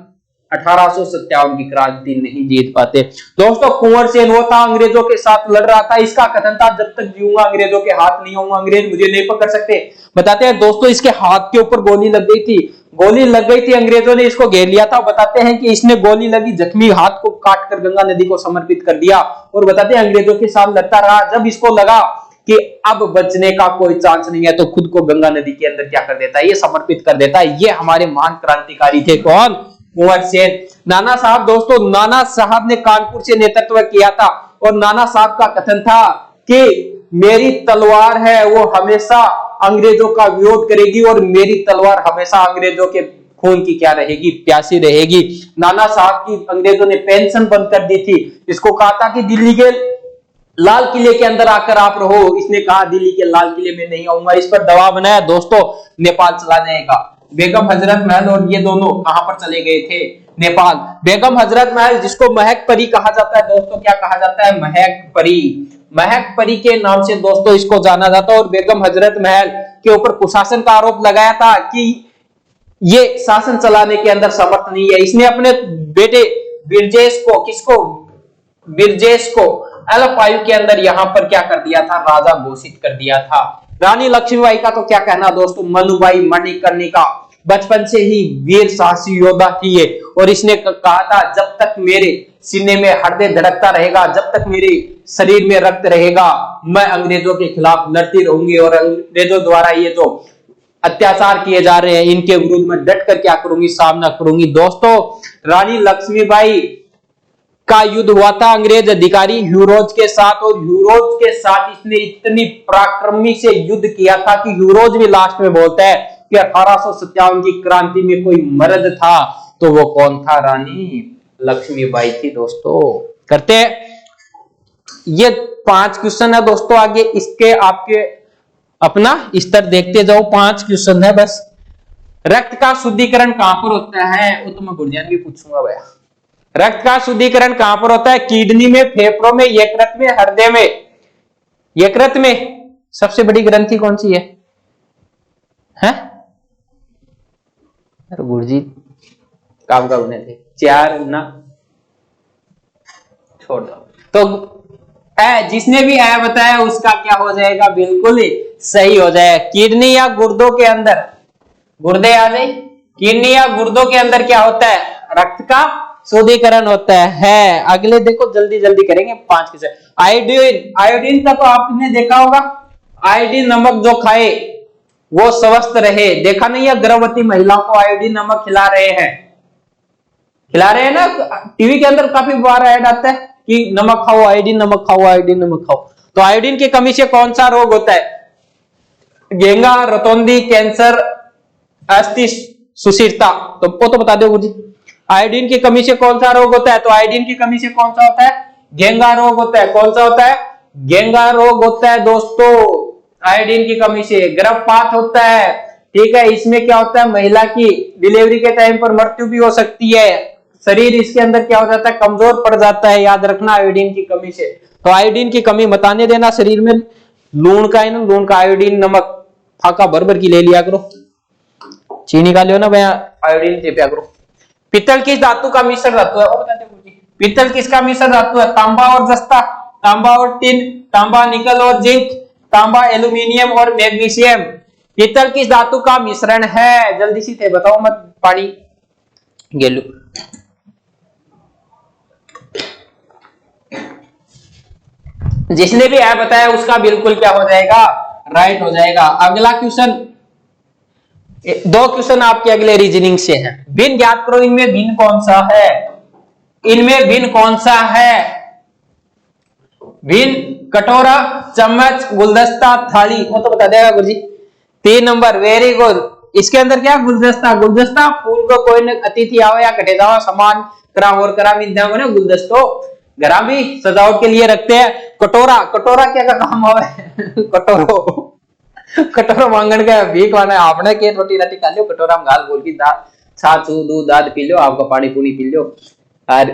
1857 की क्रांति नहीं जीत पाते। दोस्तों कुंवर सेन वो था, अंग्रेजों के साथ लड़ रहा था। इसका कथन था, जब तक जीऊंगा अंग्रेजों के हाथ नहीं होऊंगा, अंग्रेज मुझे नहीं पकड़ सकते। बताते हैं दोस्तों इसके हाथ के ऊपर गोली लग गई थी, अंग्रेजों ने इसको घेर लिया था। बताते हैं कि इसने गोली लगी जख्मी हाथ को काटकर गंगा नदी को समर्पित कर दिया। और बताते हैं अंग्रेजों के साथ लड़ता रहा। जब इसको लगा कि अब बचने का कोई चांस नहीं है तो खुद को गंगा नदी के अंदर क्या कर देता है? ये समर्पित कर देता है। ये हमारे महान क्रांतिकारी थे। कौन? कुंवर सेन। नाना साहब, दोस्तों नाना साहब ने कानपुर से नेतृत्व किया था। और नाना साहब का कथन था कि मेरी तलवार है वो हमेशा अंग्रेजों का विरोध करेगी और मेरी तलवार हमेशा अंग्रेजों के खून की क्या रहेगी, प्यासी रहेगी। नाना साहब की अंग्रेजों ने पेंशन बंद कर दी थी। इसको कहा था कि दिल्ली के लाल किले के अंदर आकर आप रहो। इसने कहा दिल्ली के लाल किले में नहीं आऊंगा। इस पर दबाव बनाया दोस्तों नेपाल चला जाएगा। बेगम हजरत महल और ये दोनों कहां पर चले गए थे, नेपाल। बेगम हजरत महल जिसको महक परी कहा जाता है दोस्तों, क्या कहा जाता है, महक परी। महक परी के नाम से दोस्तों इसको जाना जाता है। और बेगम हजरत महल के ऊपर कुशासन का आरोप लगाया था कि ये शासन चलाने के अंदर समर्थ नहीं है। इसने अपने बेटे बिरजेश को, किसको, बिरजेश को अल्प आयु के अंदर यहां पर क्या कर दिया था, राजा घोषित कर दिया था। रानी लक्ष्मीबाई का तो क्या कहना दोस्तों, मनुबाई मणिकर्णिका, बचपन से ही वीर साहसी योद्धा थी ये। और इसने कहा था जब तक मेरे सीने में हृदय धड़कता रहेगा, जब तक मेरे शरीर में रक्त रहेगा, मैं अंग्रेजों के खिलाफ लड़ती रहूंगी और अंग्रेजों द्वारा ये जो अत्याचार किए जा रहे हैं इनके विरुद्ध में डट कर क्या करूंगी, सामना करूंगी। दोस्तों रानी लक्ष्मीबाई का युद्ध हुआ था अंग्रेज अधिकारी ह्यूरोज के साथ। और ह्यूरोज के साथ इसने इतनी पराक्रमी से युद्ध किया था कि ह्यूरोज भी लास्ट में बोलता है कि 1857 की क्रांति में कोई मर्द था तो वो कौन था, रानी लक्ष्मीबाई थी। दोस्तों करते हैं, ये 5 क्वेश्चन है दोस्तों। आगे इसके आपके अपना स्तर देखते जाओ। 5 क्वेश्चन है बस। रक्त का शुद्धिकरण कहां पर होता है, वो तो मैं गुरजान भी पूछूंगा भैया। रक्त का शुद्धिकरण कहां पर होता है, किडनी में, फेफड़ों में, यकृत में, हृदय में। यकृत में सबसे बड़ी ग्रंथि कौन सी है, हैं? अरे गुरुजी काम करने थे 4 ना, छोड़ दो। तो जिसने भी है बताया उसका क्या हो जाएगा, बिल्कुल सही हो जाएगा। किडनी या गुर्दों के अंदर, गुर्दे आ गए, किडनी या गुर्दों के अंदर क्या होता है, रक्त का शुद्धिकरण होता है। अगले देखो जल्दी जल्दी करेंगे 5 के। आयोडीन, आयोडीन का तो आपने देखा होगा, आयोडीन नमक जो खाए वो स्वस्थ रहे। देखा नहीं है, गर्भवती महिलाओं को आयोडीन नमक खिला रहे हैं, खिला रहे हैं ना। टीवी के अंदर काफी बार ऐड आता है कि नमक खाओ, आयोडीन नमक खाओ, आयोडीन नमक खाओ। तो आयोडीन की कमी से कौन सा रोग होता है, घेंगा, रतौंधी, कैंसर, अस्थि सुशीरता। तो वो तो बता दो गुरुजी। आयोडीन की कमी से कौन सा रोग होता है, तो आयोडीन की कमी से कौन सा होता है, घेंगा रोग होता है। कौन सा होता है, घेंगा रोग होता है दोस्तों, आयोडीन की कमी से। गर्भपात होता है, ठीक है। इसमें क्या होता है, महिला की डिलीवरी के टाइम पर मृत्यु भी हो सकती है। शरीर इसके अंदर क्या हो जाता है, कमजोर पड़ जाता है, याद रखना आयोडीन की कमी से। तो आयोडीन की कमी मत आने देना शरीर में। लूण का है ना, लूण का आयोडीन नमक फाका भर भर की ले लिया करो, चीनी का लियो ना भैया, आयोडीन से पिया करो। पित्तल किस धातु का मिश्र धातु है, वो बताते मुझे। पित्तल किसका मिश्र धातु है, तांबा और जस्ता, तांबा और टिन, तांबा निकल और जिंक, तांबा एल्यूमिनियम और मैग्नीशियम। पित्तल किस धातु का मिश्रण है, जल्दी से थे बताओ मत, पानी गेलू। जिसने भी है बताया उसका बिल्कुल क्या हो जाएगा, राइट हो जाएगा। अगला क्वेश्चन, 2 क्वेश्चन आपके अगले रीजनिंग से हैं। भिन्न ज्ञात करो, इनमें भिन्न कौन सा है, इनमें भिन्न कौन सा है। भिन्न कटोरा, चम्मच, गुलदस्ता, थाली, वो तो बता देगा गुरुजी। 3 नंबर, वेरी गुड। इसके अंदर क्या, गुलदस्ता। गुलदस्ता फूल को कोई न अतिथि आवे या कटे जावा सामान करा और करा विद्या को ना गुलदस्तो घरा भी सजावट के लिए रखते हैं। कटोरा, कटोरा क्या का काम आवे कटोरो, कटोरो मांगन का भीख वाला आपने के रोटी राटी खा लियो, कटोरा में गाल बोल की दाल छाछ दूध दाद पी लो, आपका पानी पूनी पी लो और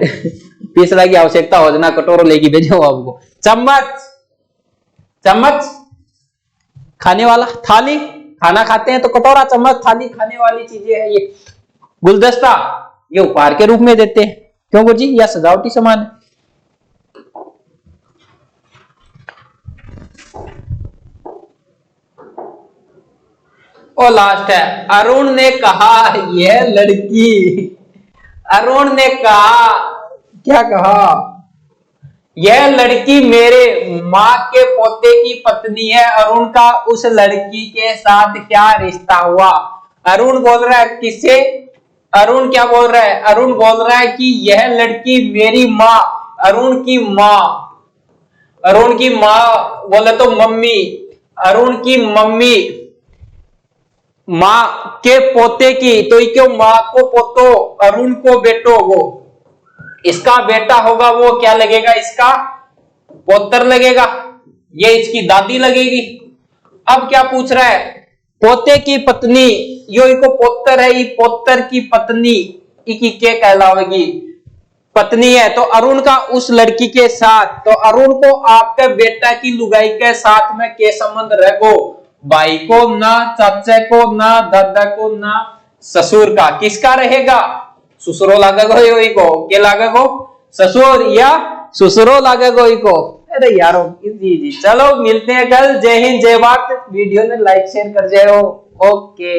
तीसरा की आवश्यकता हो जाना कटोरो लेके भेजो आपको। चम्मच, चम्मच खाने वाला, थाली खाना खाते हैं तो कटोरा चम्मच थाली खाने वाली चीजें है ये। गुलदस्ता ये उपहार के रूप में देते हैं, क्यों गुरुजी, या सजावटी सामान है। और लास्ट है, अरुण ने कहा यह लड़की, अरुण ने कहा, क्या कहा, यह लड़की मेरे माँ के पोते की पत्नी है। अरुण का उस लड़की के साथ क्या रिश्ता हुआ। अरुण बोल रहा है किससे, अरुण क्या बोल रहा है, अरुण बोल रहा है कि यह लड़की मेरी माँ, अरुण की माँ, अरुण की माँ बोले तो मम्मी, अरुण की मम्मी माँ के पोते की, तो क्यों माँ को पोतो, अरुण को बेटो, वो इसका बेटा होगा, वो क्या लगेगा, इसका पोतर लगेगा, ये इसकी दादी लगेगी। अब क्या पूछ रहा है, पोते की पत्नी, यो इको पोतर है, ये पोतर की पत्नी इकी के कहलावेगी, पत्नी है, तो अरुण का उस लड़की के साथ, तो अरुण को आपके बेटा की लुगाई के साथ में के संबंध रहेगो, भाई को ना, चाचा को ना, दादा को ना, ससुर का, किसका रहेगा, ससुरो लागेगो, यो को के लागेगो, ससुर या ससुरो लागेगो इको। अरे यारो जी जी, चलो मिलते हैं कल। जय हिंद जय भारत। वीडियो ने लाइक शेयर कर जाओ। ओके।